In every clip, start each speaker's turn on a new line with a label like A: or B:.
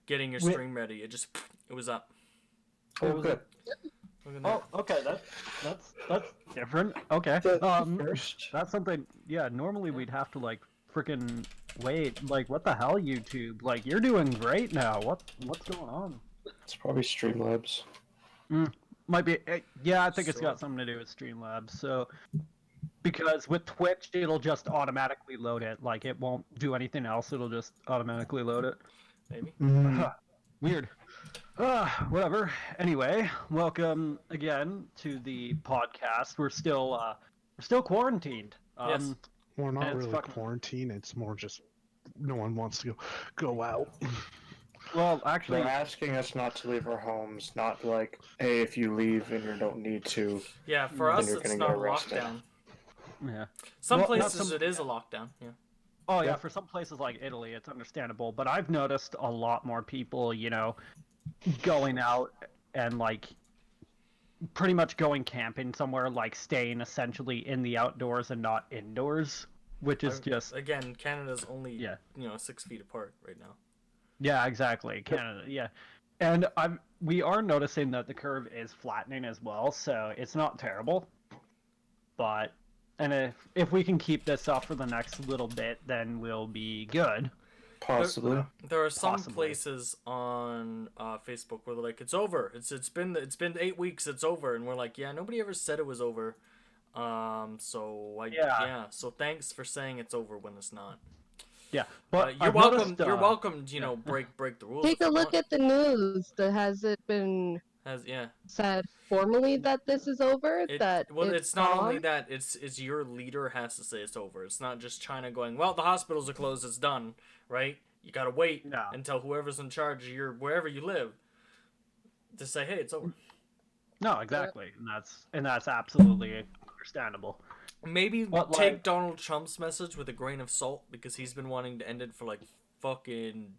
A: getting your stream ready. It was up.
B: Oh, good.
A: Look at that.
C: Oh, okay, that's different. Okay,
B: First.
C: that's something. Yeah, normally we'd have to like freaking wait. Like, what the hell, YouTube? Like, you're doing great now. What's going on?
B: It's probably Streamlabs.
C: Might be. Yeah, I think it's got something to do with Streamlabs. So, because with Twitch, it'll just automatically load it. Like, it won't do anything else. It'll just automatically load it.
A: Maybe.
C: Weird. Whatever. Anyway, welcome again to the podcast. We're still quarantined.
A: Yes.
D: We're not really quarantined. It's more just no one wants to go out.
C: Well, actually,
B: They're asking us not to leave our homes, not like, hey, if you leave and you don't need to.
A: Yeah, for us, it's not a lockdown.
C: Yeah.
A: Some places it is a lockdown. Yeah.
C: Oh yeah, for some places like Italy, it's understandable. But I've noticed a lot more people, going out and like pretty much going camping somewhere, like staying essentially in the outdoors and not indoors, which is just
A: again, Canada's only 6 feet apart right now.
C: Yeah, exactly. Canada, yeah. And we are noticing that the curve is flattening as well, so it's not terrible. But if we can keep this up for the next little bit, then we'll be good.
B: Possibly.
A: There are some places on Facebook where they're like, it's over. It's been 8 weeks. It's over, and we're like, yeah, nobody ever said it was over. So thanks for saying it's over when it's not.
C: Yeah, but
A: you're welcome. You're welcome. Break the rules.
E: Take a look at the news. Has it been said formally that this is over?
A: It's not only that. It's your leader has to say it's over. It's not just China going, well, the hospitals are closed. It's done. Right? You gotta wait until whoever's in charge of wherever you live to say, hey, it's over.
C: No, exactly, and that's absolutely understandable.
A: Maybe take Donald Trump's message with a grain of salt, because he's been wanting to end it for like fucking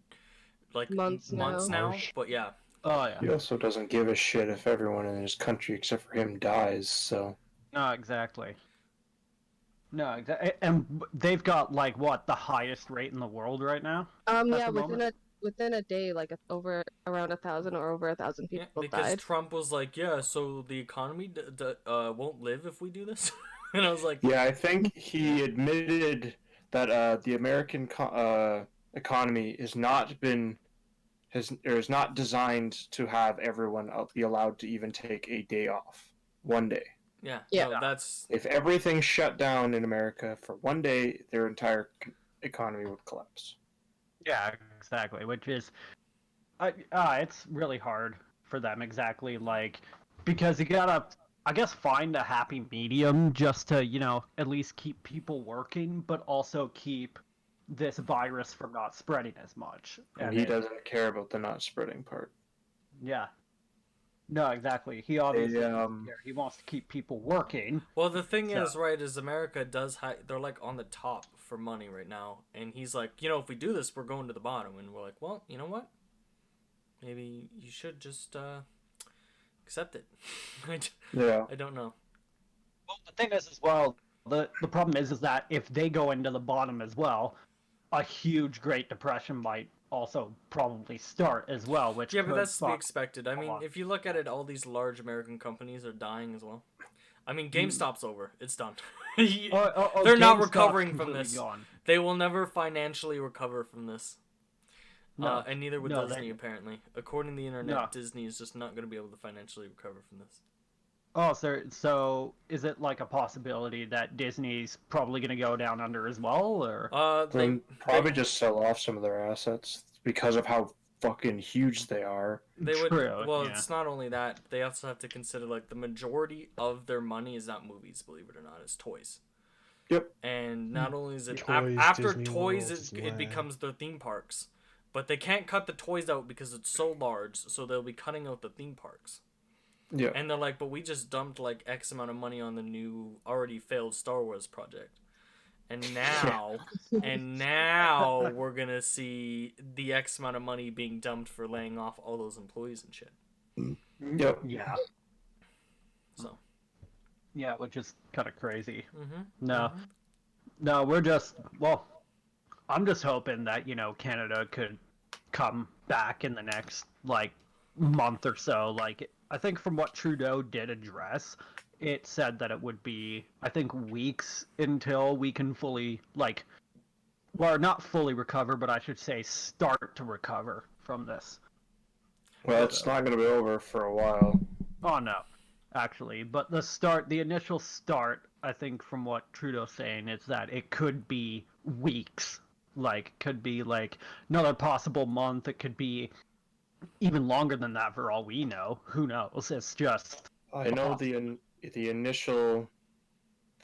A: months now. But yeah.
C: Oh yeah.
B: He also doesn't give a shit if everyone in his country except for him dies. So.
C: No, exactly. No, exactly. And they've got the highest rate in the world right now.
E: Yeah, within a day, over around 1,000 or over 1,000 people
A: because
E: died.
A: Trump was like, yeah, so the economy won't live if we do this. And I was like,
B: yeah, I think he admitted that the American economy is not designed to have everyone be allowed to even take a day off, one day.
A: Yeah.
E: No,
A: that's
B: if everything shut down in America for one day, their entire economy would collapse.
C: Yeah, exactly. Which is, it's really hard for them. Exactly, because you gotta, I guess, find a happy medium just to at least keep people working, but also keep this virus from not spreading as much.
B: And he doesn't care about the not spreading part.
C: Yeah. No, exactly. He obviously he wants to keep people working.
A: Well, the thing is America does they're on the top for money right now, and he's like, if we do this, we're going to the bottom, and we're like, well, you know what? Maybe you should just accept it. I don't know.
C: Well, the thing is as well, the problem is that if they go into the bottom as well, a huge Great Depression might also probably start as well, which
A: but that's to be expected. I mean, if you look at it, all these large American companies are dying as well. I mean, GameStop's over. It's done. They're not recovering from this.
C: Gone.
A: They will never financially recover from this. No. And neither would Disney, apparently. According to the internet, Disney is just not going to be able to financially recover from this.
C: Oh, so is it a possibility that Disney's probably going to go down under as well, or?
B: They probably just sell off some of their assets because of how fucking huge they are.
A: They would. Well, it's not only that. They also have to consider the majority of their money is not movies, believe it or not, it's toys.
B: Yep.
A: And not only is it
D: toys,
A: after
D: Disney
A: toys, it becomes their theme parks, but they can't cut the toys out because it's so large, so they'll be cutting out the theme parks.
B: Yeah.
A: And they're like, but we just dumped X amount of money on the new already failed Star Wars project. And now we're going to see the X amount of money being dumped for laying off all those employees and shit.
B: Yep.
C: Yeah.
A: So.
C: Yeah, which is kind of crazy.
A: Mm-hmm.
C: No, we're just, I'm just hoping that, Canada could come back in the next like month or so. Like I think from what Trudeau did address, it said that it would be I think weeks until we can fully like, well, not fully recover, but I should say start to recover from this.
B: Well, it's not going to be over for a while.
C: Oh no, actually, but the initial start, I think from what Trudeau's saying is that it could be weeks. Like, could be like another possible month. It could be even longer than that for all we know. Who knows? It's just.
B: I know the initial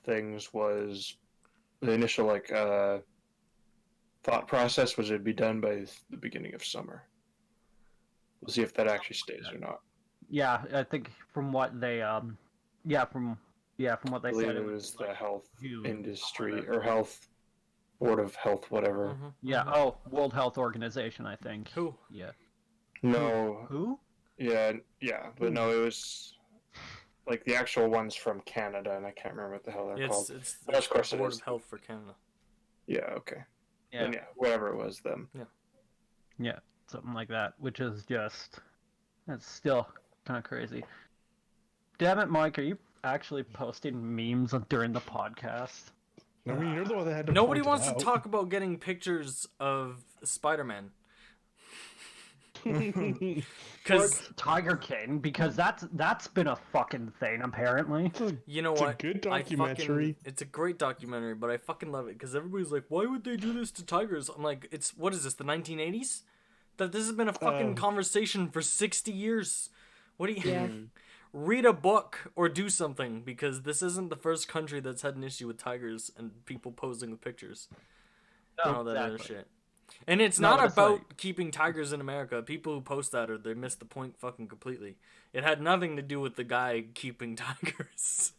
B: things was the initial thought process was it'd be done by the beginning of summer. We'll see if that actually stays or not.
C: Yeah, I think from what they from what they said,
B: it was the
C: like
B: health
C: June.
B: industry or health board of health, whatever.
A: Mm-hmm.
C: Yeah. Oh, World Health Organization, I think.
A: Who?
C: Yeah.
B: No.
C: Who?
B: Yeah, but no, it was like the actual ones from Canada, and I can't remember what the hell they're called.
A: It's
B: But of course
A: the
B: it
A: Board
B: is.
A: of Health for Canada.
B: Yeah. Okay.
C: Yeah.
B: And whatever it was, them.
C: Yeah, something like that, which is just that's still kind of crazy. Damn it, Mike, are you actually posting memes during the podcast?
D: I mean, you're the one that had to.
A: Nobody
D: point
A: wants
D: it
A: to talk about getting pictures of Spider-Man. Because
C: Tiger King, because that's been a fucking thing apparently.
A: you know
D: It's
A: what?
D: a good documentary.
A: It's a great documentary, but I fucking love it because everybody's like, "Why would they do this to tigers?" I'm like, "It's what is this? The 1980s? That this has been a fucking conversation for 60 years. What do you?
E: Yeah.
A: Read a book or do something because this isn't the first country that's had an issue with tigers and people posing with pictures and all that other shit. And it's not about keeping tigers in America. People who post that they miss the point fucking completely. It had nothing to do with the guy keeping tigers.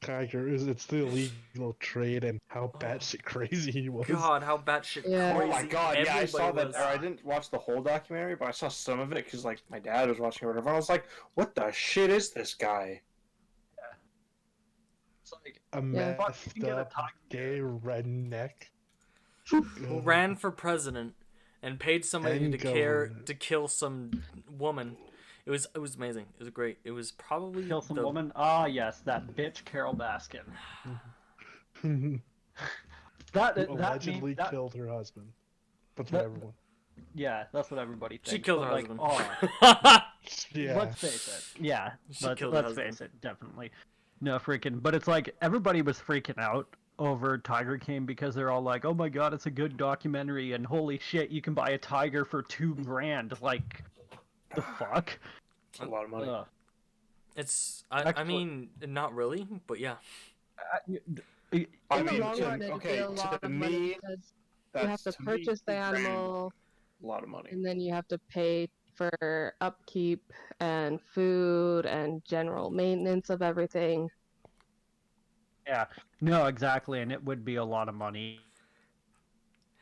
D: Tigers, it's the illegal trade and how batshit crazy he was.
A: God, how batshit
E: Yeah.
A: crazy!
B: Oh my god, yeah, I saw that.
A: was.
B: I didn't watch the whole documentary, but I saw some of it because like my dad was watching it or whatever. And I was like, "What the shit is this guy?"
C: It's like
D: A messed up gay redneck
A: Who ran for president and paid somebody
D: And
A: to kill some woman. It was amazing. It was great. It was probably
C: kill some woman. Ah, yes, that bitch Carol Baskin. that
D: allegedly killed her husband. That's what everyone.
C: Yeah, that's what everybody thinks.
A: She killed her
C: like,
A: husband.
C: Oh,
D: Yeah.
C: let's face it. Yeah,
A: killed her
C: let's
A: husband.
C: face it, definitely. No freaking. But it's like everybody was freaking out over Tiger King because they're all like, "Oh my god, it's a good documentary," and holy shit, you can buy a tiger for $2,000. Like, the fuck?
B: It's a lot of money.
A: It's I mean not really, but yeah.
E: In
B: I
E: the
B: mean,
E: long run, it'd be a lot
B: to
E: of money
B: me,
E: because you have to
B: to me,
E: purchase the
B: $2,000,
E: animal,
B: a lot of money.
E: and then you have to pay for upkeep and food and general maintenance of everything.
C: Yeah, no, exactly, and it would be a lot of money.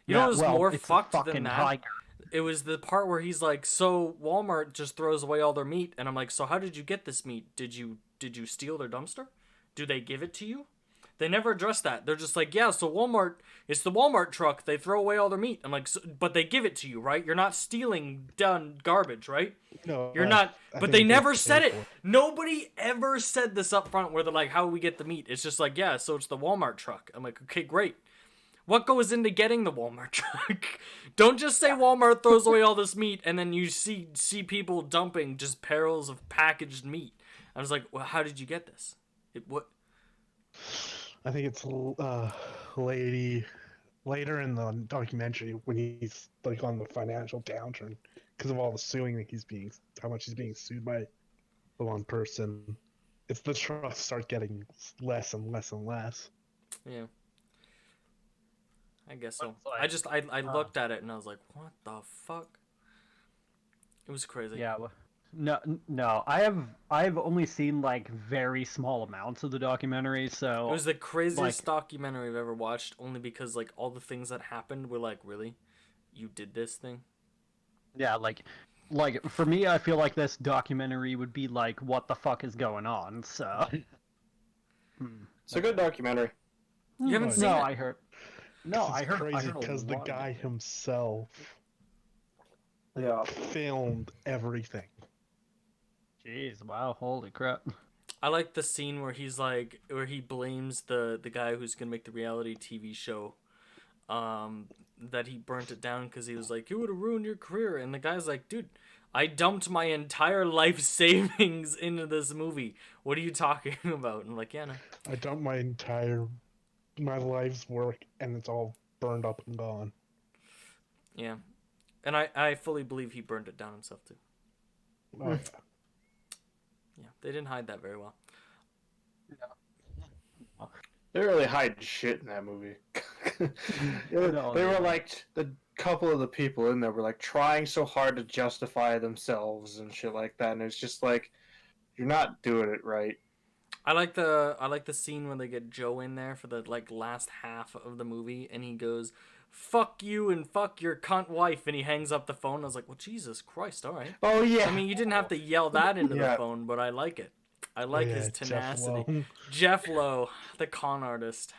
A: You know what was more
C: it's a
A: fucked
C: fucking
A: than that?
C: tiger.
A: It was the part where he's like, "So Walmart just throws away all their meat," and I'm like, "So how did you get this meat? Did you steal their dumpster? Do they give it to you?" They never address that. They're just like, "Yeah, so Walmart, it's the Walmart truck. They throw away all their meat." I'm like, "But they give it to you, right? You're not stealing done garbage, right?
D: No,
A: You're not."
D: I
A: But
D: think
A: they never said
D: pay
A: it.
D: for it.
A: Nobody ever said this up front where they're like, "How do we get the meat?" It's just like, "Yeah, so it's the Walmart truck." I'm like, "Okay, great. What goes into getting the Walmart truck?" Don't just say Walmart throws away all this meat and then you see people dumping just barrels of packaged meat. I was like, "Well, how did you get this?" What?
D: I think it's later in the documentary when he's like on the financial downturn because of all the suing that how much he's being sued by the one person. It's the trucks start getting less and less and less.
A: Yeah. I guess so.
C: Like,
A: I looked at it and I was like, "What the fuck?" It was crazy.
C: Yeah. No. I've only seen like very small amounts of the documentary, so
A: It was the craziest documentary I've ever watched, only because like all the things that happened were like, "Really? You did this thing?"
C: yeah, like for me, I feel like this documentary would be like, "What the fuck is going on?" So.
B: It's a good documentary.
A: You haven't seen
C: No,
A: it?
C: I heard. No,
D: It's
C: I heard.
D: crazy
C: I heard
D: because the guy himself
B: Yeah.
D: filmed everything.
C: Jeez, wow, holy crap.
A: I like the scene where he blames the guy who's gonna make the reality TV show, that he burnt it down because he was like, "You would have ruined your career," and the guy's like, "Dude, I dumped my entire life savings into this movie. What are you talking about?" And I'm like, "Yeah, no."
D: I dumped my life's work, and it's all burned up and gone.
A: Yeah, and I fully believe he burned it down himself too.
D: Oh yeah.
A: Yeah, they didn't hide that very well.
B: They really hide shit in that movie. They were like, the couple of the people in there were like trying so hard to justify themselves and shit like that, and it's just like, you're not doing it right.
A: I like the scene when they get Joe in there for the like last half of the movie, and he goes, "Fuck you and fuck your cunt wife," and he hangs up the phone. I was like, "Well, Jesus Christ, all right."
B: Oh yeah.
A: I mean, you didn't have to yell that into the
B: Yeah.
A: phone, but I like it. I like his
D: Jeff
A: tenacity.
D: Lowe.
A: Jeff Lowe, the con artist.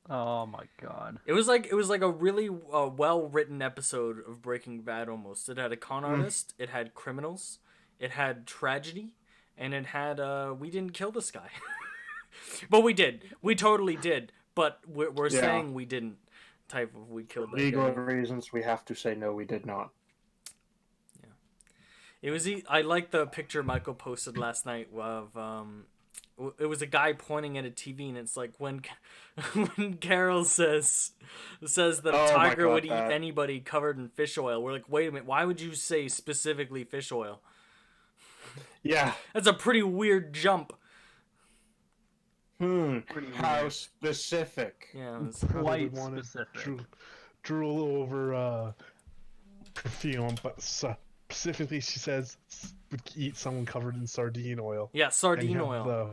C: Oh my god.
A: It was like a really well written episode of Breaking Bad. Almost. It had a con artist. It had criminals. It had tragedy, and it had we didn't kill this guy, but we did. We totally did. But we're
B: Yeah.
A: saying we didn't. Type of we killed that
B: Legal
A: guy.
B: reasons, we have to say no, we did not.
A: It was. I like the picture Michael posted last night of it was a guy pointing at a TV, and it's like when when Carol says that a
B: Oh my
A: tiger
B: God,
A: would eat
B: that.
A: anybody covered in fish oil. We're like, wait a minute, why would you say specifically fish oil?
B: Yeah.
A: That's a pretty weird jump.
B: How specific.
A: Yeah, it was,
D: Probably
C: Quite
D: wanted
C: specific.
D: drool over perfume, but specifically she says would eat someone covered in sardine oil.
A: yeah,
D: And
A: sardine
D: you have
A: oil.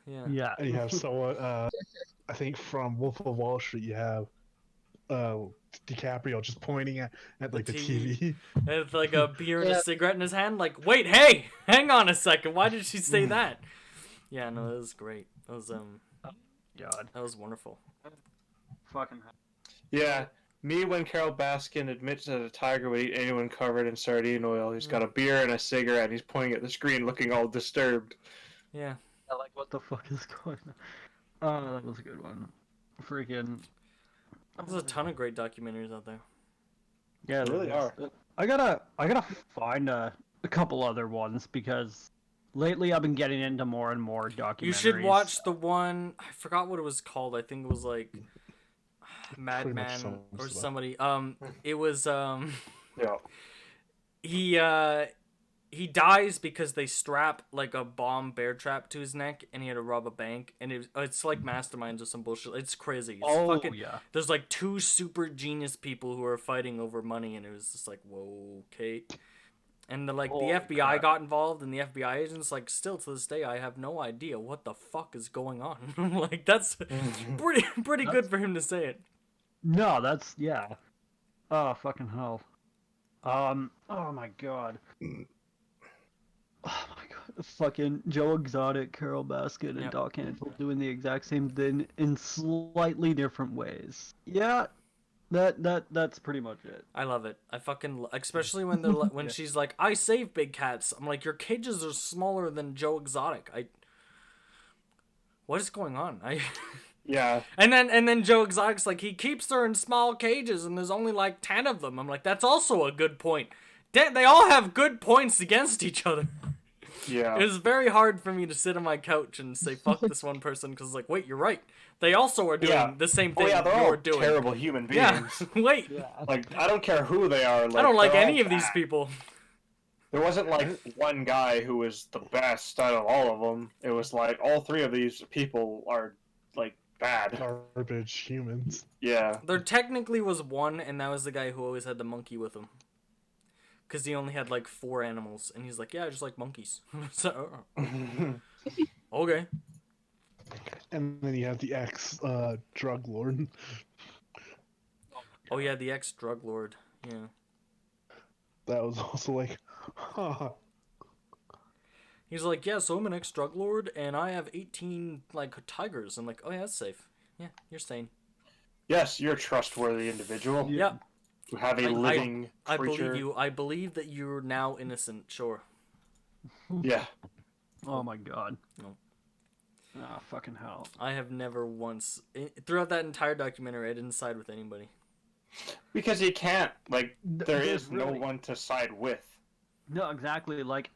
A: Yeah.
C: Yeah.
D: And you have someone, I think from Wolf of Wall Street, you have DiCaprio just pointing at like the TV.
A: And it's like a beer and a
E: Yeah.
A: cigarette in his hand. Like, wait, hey, hang on a second. Why did she say that? Yeah, no, that was great. That was
C: God.
A: that was wonderful.
C: Fucking
B: Yeah. Me when Carol Baskin admits that a tiger would eat anyone covered in sardine oil. He's got a beer and a cigarette, and he's pointing at the screen looking all disturbed.
A: Yeah.
C: I like what the fuck is going on. Oh, that was a good one. Freaking.
A: There's a ton of great documentaries out there.
C: Yeah,
B: They really
C: there
B: are.
C: is. I gotta find a couple other ones because lately I've been getting into more and more documentaries.
A: You should watch the one. I forgot what it was called. I think it was like
D: Pretty much
A: Madman
D: some
A: or
D: stuff.
A: somebody. It was
B: Yeah.
A: he dies because they strap like a bomb bear trap to his neck, and he had to rob a bank, and it's like masterminds or some bullshit. It's crazy. It's
C: Oh
A: fucking,
C: yeah.
A: there's like two super genius people who are fighting over money, and it was just like, whoa, okay. And the
C: Holy
A: FBI
C: crap.
A: got involved, and the FBI agents like still to this day I have no idea what the fuck is going on. Like that's pretty good for him to say it.
C: No, that's yeah. Oh fucking hell. Oh my god. Oh my god. Fucking Joe Exotic, Carol Baskin, and
A: Yep.
C: Doc Antle doing the exact same thing in slightly different ways. Yeah. That's pretty much it.
A: I love it. I fucking especially when they're when
C: Yeah.
A: she's like, "I save big cats." I'm like, "Your cages are smaller than Joe Exotic." What is going on?
B: Yeah.
A: And then Joe Exotic's like, he keeps her in small cages, and there's only like 10 of them. I'm like, that's also a good point. They all have good points against each other.
B: Yeah.
A: It was very hard for me to sit on my couch and say fuck this one person because like, wait, you're right. They also are doing
B: Yeah.
A: the same
B: Oh
A: thing
B: yeah, they're all
A: you're doing.
B: terrible human beings.
A: Yeah. Wait.
B: Like, I don't care who they are. Like,
A: I don't like
B: they're all
A: any of these
B: bad.
A: people.
B: There wasn't like one guy who was the best out of all of them. It was like all three of these people are like bad.
D: Garbage humans.
B: Yeah.
A: There technically was one, and that was the guy who always had the monkey with him. Because he only had like 4 animals, and he's like, yeah, I just like monkeys. So, okay.
D: And then you have the ex drug lord.
A: Oh yeah, the ex-drug lord. Yeah.
D: That was also like, huh.
A: He's like, yeah, so I'm an ex-drug lord, and I have 18 like tigers. I'm like, oh yeah, that's safe. Yeah, you're sane.
B: Yes, you're a trustworthy individual.
A: Yeah.
B: to have a living
A: I
B: creature.
A: believe you. I believe that you're now innocent. Sure.
B: Yeah.
C: Oh my god.
A: No.
C: Ah, fucking hell.
A: I have never once throughout that entire documentary I didn't side with anybody.
B: Because you can't. Like, there
C: There's
B: is no
C: really-
B: one to side with.
C: No, exactly. Like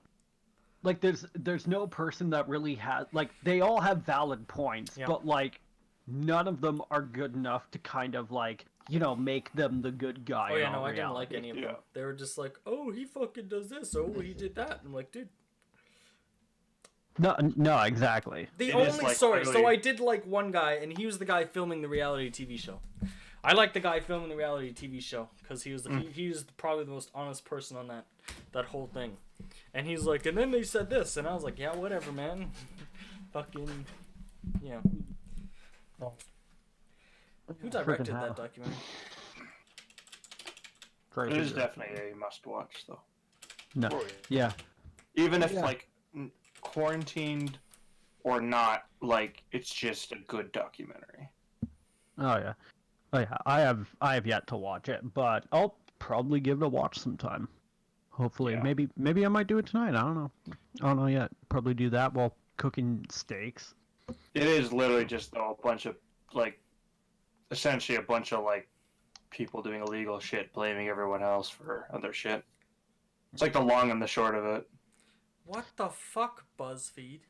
C: there's no person that really has like they all have valid points,
A: Yeah.
C: but like none of them are good enough to kind of like make them the good guy.
A: Oh yeah,
C: in
A: no,
C: all
A: I didn't like
C: reality.
A: any of them.
B: Yeah.
A: They were just like, oh, he fucking does this. Oh, he did that. I'm like, dude.
C: No, exactly.
A: The
B: It is,
A: only
B: like,
A: sorry, so
B: literally-
A: I did like one guy, and he was the guy filming the reality TV show. I like the guy filming the reality TV show because he was probably the most honest person on that whole thing. And he's like, and then they said this, and I was like, yeah, whatever, man. Fucking, yeah. Who directed that documentary?
B: It is definitely a must-watch, though.
C: No. Yeah.
B: Even if, like, quarantined or not, like, it's just a good documentary.
C: Oh yeah. Oh yeah. I have yet to watch it, but I'll probably give it a watch sometime. Hopefully,
B: Yeah.
C: maybe I might do it tonight. I don't know yet. Probably do that while cooking steaks.
B: It is literally just, though, a bunch of, like, essentially a bunch of, like, people doing illegal shit, blaming everyone else for other shit. It's like the long and the short of it.
A: What the fuck, BuzzFeed?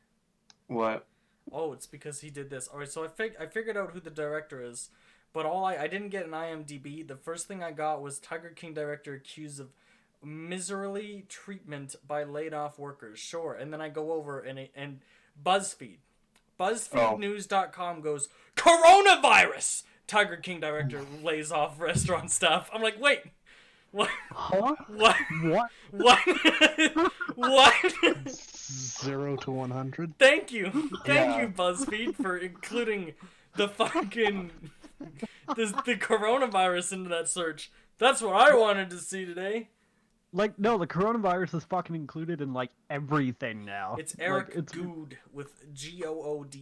B: What?
A: Oh, it's because he did this. All right, so I figured out who the director is, but I didn't get an IMDb. The first thing I got was Tiger King director accused of miserly treatment by laid off workers. Sure, and then I go over and BuzzFeed, BuzzFeedNews.com goes coronavirus. Tiger King director lays off restaurant staff. I'm like, wait, what?
C: Huh?
A: What?
C: What?
A: What? What?
D: 0 to 100.
A: Thank you,
B: Yeah.
A: BuzzFeed, for including the fucking the coronavirus into that search. That's what I wanted to see today.
C: Like no, the coronavirus is fucking included in like everything now.
A: It's Eric
C: Like, it's
A: Good with Goode.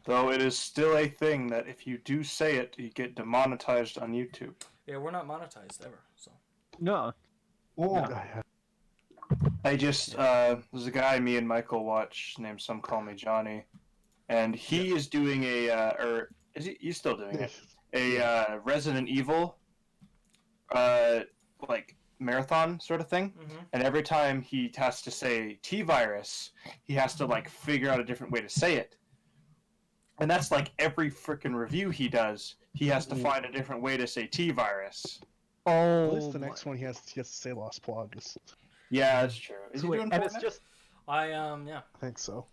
B: Though it is still a thing that if you do say it, you get demonetized on YouTube.
A: Yeah, we're not monetized ever, so.
C: no.
D: Oh,
B: I just, there's a guy me and Michael watch named Some Call Me Johnny, and he is doing or is he's still doing it, a Resident Evil, like, marathon sort of thing, and every time he has to say T-virus, he has to, like, figure out a different way to say it. And that's, like, every freaking review he does, he has to find a different way to say T-virus.
C: Oh.
D: at least the next one he has to say Lost Plugs.
B: Yeah, that's true. Is
C: So
B: he
C: wait,
B: doing
C: and it's
B: Fortnite?
C: just
A: Yeah.
D: I think so.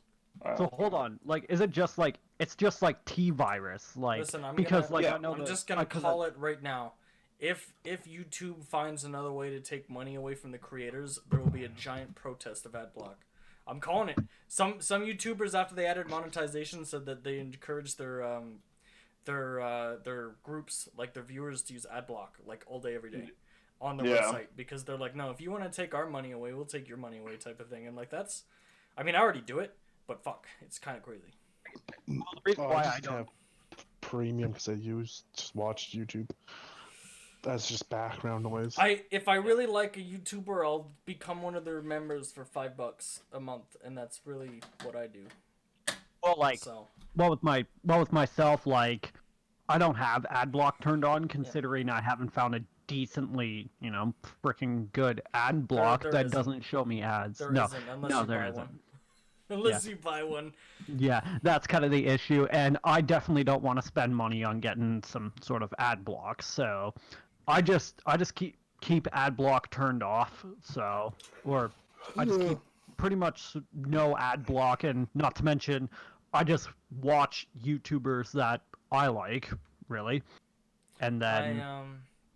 C: so hold on. Like, is it just like it's just like T-virus? Like,
A: Listen,
C: because like
B: yeah,
C: I know
A: I'm just gonna
C: because
A: call it right now. If YouTube finds another way to take money away from the creators, there will be a giant protest of ad block. I'm calling it. Some YouTubers, after they added monetization, said that they encouraged their groups, like their viewers, to use ad block like all day every day on their website, because they're like, no, if you want to take our money away, we'll take your money away, type of thing. And like, that's, I mean, I already do it, but fuck, it's kind of crazy.
C: the reason
D: Oh,
C: why
D: I
C: I
D: just
C: don't.
D: have premium because I just watch YouTube. That's just background noise.
A: If I really like a YouTuber, I'll become one of their members for $5 a month, and that's really what I do.
C: Well, like,
A: So
C: with myself, like, I don't have ad block turned on, considering I haven't found a decently, freaking good ad block
A: there
C: that
A: isn't.
C: doesn't show me ads.
A: there
C: no,
A: isn't, unless
C: no,
A: you
C: there
A: buy
C: isn't.
A: one. Unless you buy one.
C: Yeah, that's kind of the issue, and I definitely don't want to spend money on getting some sort of ad block. So, I just keep ad block turned off. So, or I just keep pretty much no ad block, and not to mention, I just watch YouTubers that I like, really, and then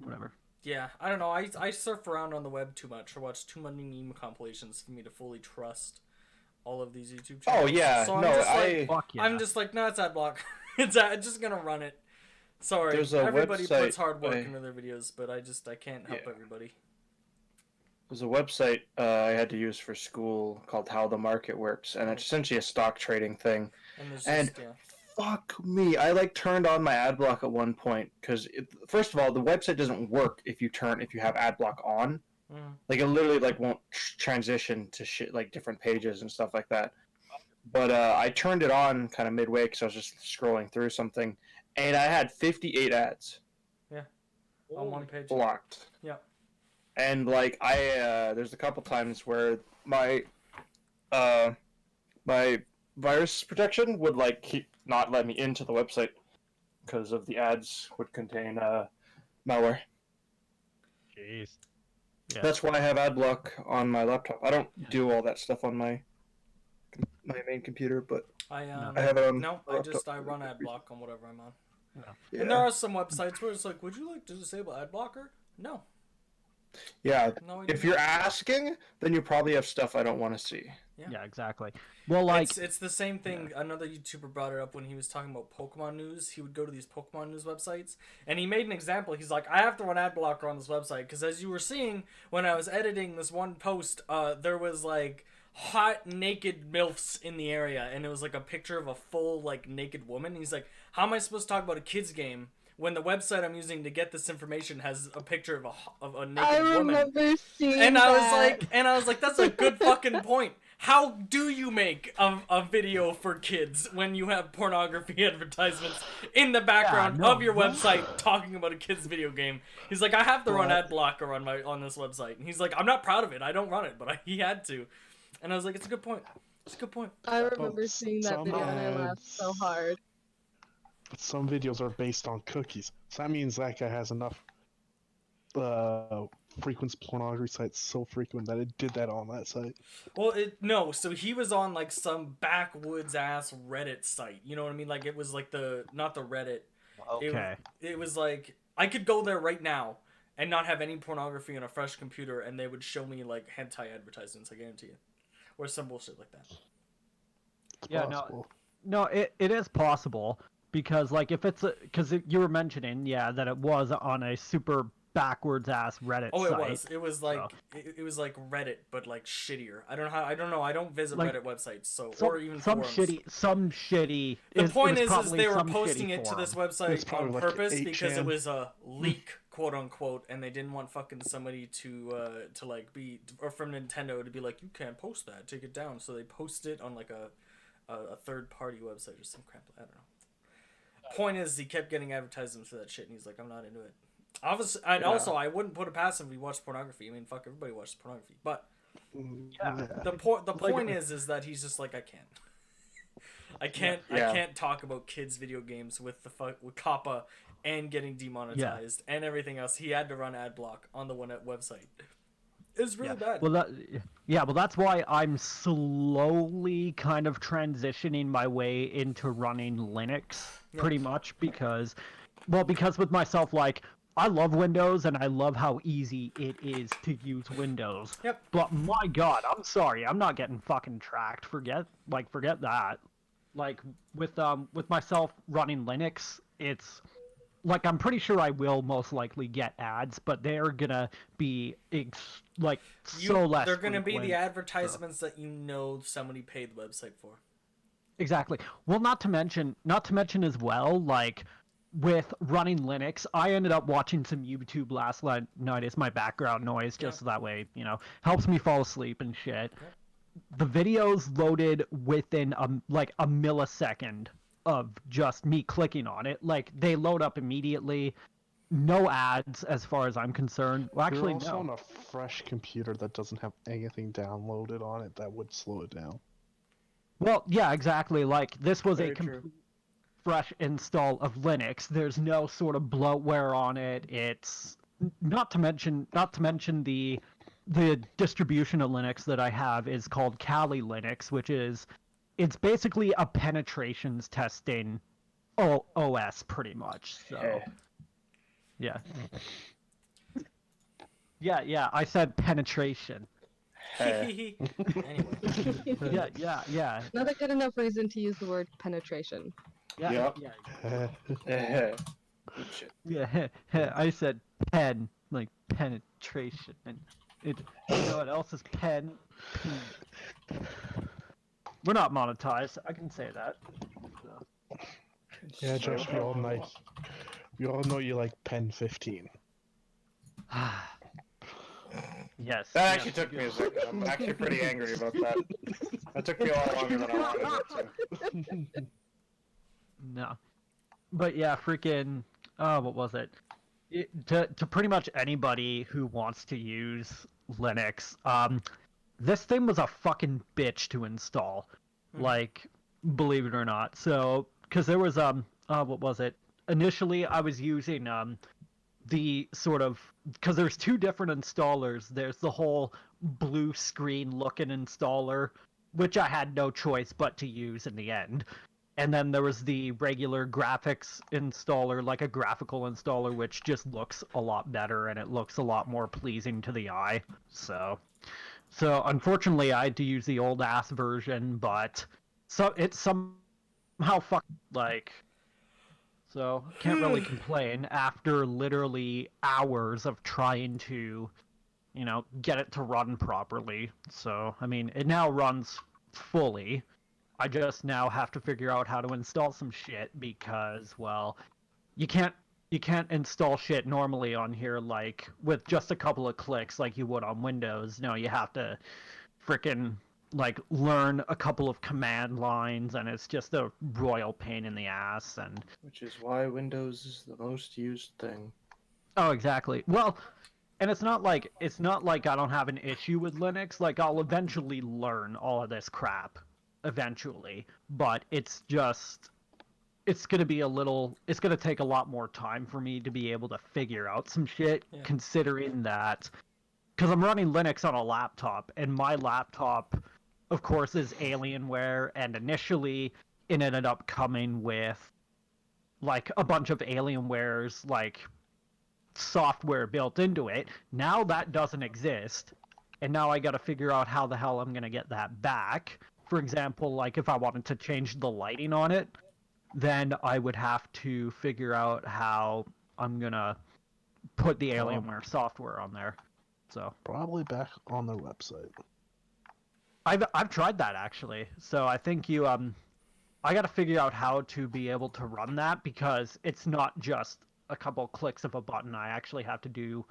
C: whatever.
A: Yeah, I don't know. I surf around on the web too much. I watch too many meme compilations for me to fully trust all of these YouTube channels.
B: Oh, yeah,
A: so I'm
B: no,
A: just like,
C: Fuck yeah.
A: I'm just like, no, it's ad block. it's just gonna run it. Sorry,
B: There's a
A: everybody
B: website
A: puts hard work
B: I-
A: into their videos, but I can't help
B: Yeah.
A: everybody.
B: There's a website I had to use for school called How the Market Works, and it's essentially a stock trading thing.
A: And there's
B: And
A: just, yeah.
B: Fuck me. I like turned on my ad block at one point because first of all, the website doesn't work if you have ad block on. Like it literally like won't transition to shit like different pages and stuff like that. But I turned it on kind of midway because I was just scrolling through something, and I had 58 ads.
A: Yeah. On one page.
B: Blocked.
A: Yeah.
B: And like there's a couple times where my my virus protection would like keep not let me into the website because of the ads would contain malware.
C: Jeez. Yeah.
B: That's why I have ad block on my laptop. I don't do all that stuff on my main computer, but I have it on.
A: No, I run ad block on whatever I'm on.
B: Yeah.
A: And there are some websites where it's like, would you like to disable ad blocker? No.
B: Yeah.
A: No,
B: if you're asking, then you probably have stuff I don't want to see.
C: Yeah, exactly. Well, like
A: it's the same thing. Yeah. Another YouTuber brought it up when he was talking about Pokemon news. He would go to these Pokemon news websites, and he made an example. He's like, I have to run ad blocker on this website because, as you were seeing when I was editing this one post, there was like hot naked milfs in the area, and it was like a picture of a full like naked woman. He's like, how am I supposed to talk about a kids game when the website I'm using to get this information has a picture of a naked woman?
E: I remember seeing
A: and
E: that.
A: I was like, that's a good fucking point. How do you make a video for kids when you have pornography advertisements in the background of your website talking about a kid's video game? He's like, I have to run ad blocker on this website, and he's like, I'm not proud of it. I don't run it, but he had to. And I was like, it's a good point. It's a good point.
E: I remember seeing that video and I laughed so hard.
D: But some videos are based on cookies, so that means that guy has enough frequent pornography sites so frequent that it did that on that site.
A: Well, no, so he was on like some backwoods ass Reddit site. You know what I mean? Like it was like not the Reddit.
C: Okay.
A: It was like I could go there right now and not have any pornography on a fresh computer, and they would show me like hentai advertisements. I guarantee you, or some bullshit like that.
C: No, it is possible because like if it's because you were mentioning that it was on a super backwards ass Reddit site.
A: It was like it was like Reddit but like shittier. I don't know. I don't visit Reddit websites, or even
C: some
A: forums.
C: shitty.
A: The point is they were posting it to this website on purpose because it was a leak, quote unquote, and they didn't want fucking somebody to like be, or from Nintendo to be like, you can't post that, take it down. So they posted it on like a third party website or some crap. I don't know. Point is, he kept getting advertisements for that shit, and he's like, I'm not into it. Obviously, and also, I wouldn't put it past him if he watched pornography. I mean, fuck, everybody watches pornography. But the point is that he's just like, I can't talk about kids' video games with with COPPA and getting demonetized and everything else. He had to run ad block on the website. It was really bad.
C: Well, that's why I'm slowly kind of transitioning my way into running Linux, pretty much, because with myself, like, I love Windows, and I love how easy it is to use Windows.
A: Yep.
C: But my God, I'm sorry, I'm not getting fucking tracked. Forget that. Like, with myself running Linux, it's like, I'm pretty sure I will most likely get ads, but they're gonna be so less.
A: They're gonna be the advertisements that somebody paid the website for.
C: Exactly. Well, not to mention as well, like, with running Linux, I ended up watching some YouTube last night as my background noise, just so that way, helps me fall asleep and shit.
A: Yeah.
C: The videos loaded within a millisecond of just me clicking on it. Like, they load up immediately. No ads, as far as I'm concerned. Well, actually,
D: You're also
C: no.
D: on a fresh computer that doesn't have anything downloaded on it that would slow it down.
C: Well, yeah, exactly. Like, this was
B: Very
C: a complete
B: true.
C: fresh install of Linux. There's no sort of bloatware on it. It's not to mention the distribution of Linux that I have is called Kali Linux, which is basically a penetrations testing OS pretty much. So yeah. I said penetration.
A: Anyway.
C: Yeah.
E: Not a good enough reason to use the word penetration.
B: Yep.
C: Yeah. I said pen, like penetration, and it. You know what else is pen? We're not monetized. I can say that. So.
D: Yeah, Josh, we all know you like Pen 15.
C: Yes.
B: That actually took me a second. I'm actually pretty angry about that. That took me a lot longer than I wanted it to.
C: No. But yeah, freaking what was it? To pretty much anybody who wants to use Linux, this thing was a fucking bitch to install. Like, believe it or not. So, because there was what was it? Initially, I was using the sort of, because there's two different installers. There's the whole blue screen looking installer, which I had no choice but to use in the end. And then there was the regular graphics installer, like a graphical installer, which just looks a lot better and it looks a lot more pleasing to the eye. So unfortunately, I had to use the old ass version, but it's somehow like. So can't really complain after literally hours of trying to, get it to run properly. So I mean, it now runs fully. I just now have to figure out how to install some shit because, well, you can't install shit normally on here like with just a couple of clicks like you would on Windows. No, you have to frickin' like learn a couple of command lines, and it's just a royal pain in the ass. And
B: Which is why Windows is the most used thing.
C: oh, exactly. Well, and it's not like I don't have an issue with Linux. Like I'll eventually learn all of this crap eventually, but it's gonna be it's gonna take a lot more time for me to be able to figure out some shit, considering that because I'm running Linux on a laptop, and my laptop, of course, is Alienware, and initially it ended up coming with like a bunch of Alienware's like software built into it. Now that doesn't exist, and now I got to figure out how the hell I'm gonna get that back. For example, like if I wanted to change the lighting on it, then I would have to figure out how I'm gonna put the Alienware software on there. So
D: Probably back on their website.
C: I've tried that actually. So I think I got to figure out how to be able to run that because it's not just a couple clicks of a button. I actually have to do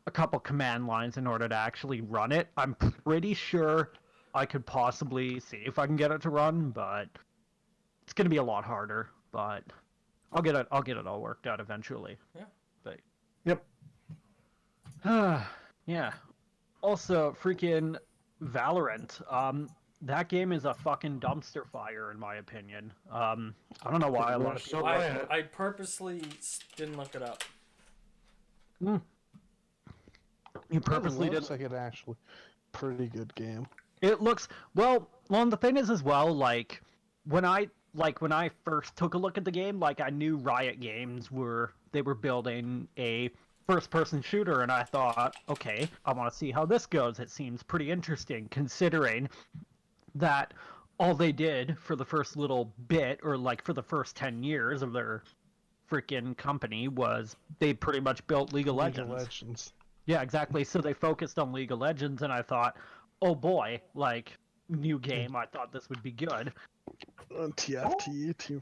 C: a couple command lines in order to actually run it. I'm pretty sure I could possibly see if I can get it to run, but it's gonna be a lot harder. But I'll get it all worked out eventually.
A: Yeah.
C: But
B: Yep.
C: yeah. Also, freaking Valorant. That game is a fucking dumpster fire in my opinion. I don't know why a lot of people.
A: I purposely didn't look it up.
C: You purposely didn't.
D: Looks like an actually pretty good game.
C: It looks well. Well, the thing is as well. Like when I first took a look at the game, like I knew Riot Games were building a first-person shooter, and I thought, okay, I want to see how this goes. It seems pretty interesting, considering that all they did for the first little bit, or like for the first 10 years of their freaking company, was they pretty much built League of Legends. Yeah, exactly. So they focused on League of Legends, and I thought, oh boy, like new game. I thought this would be good.
D: TFT,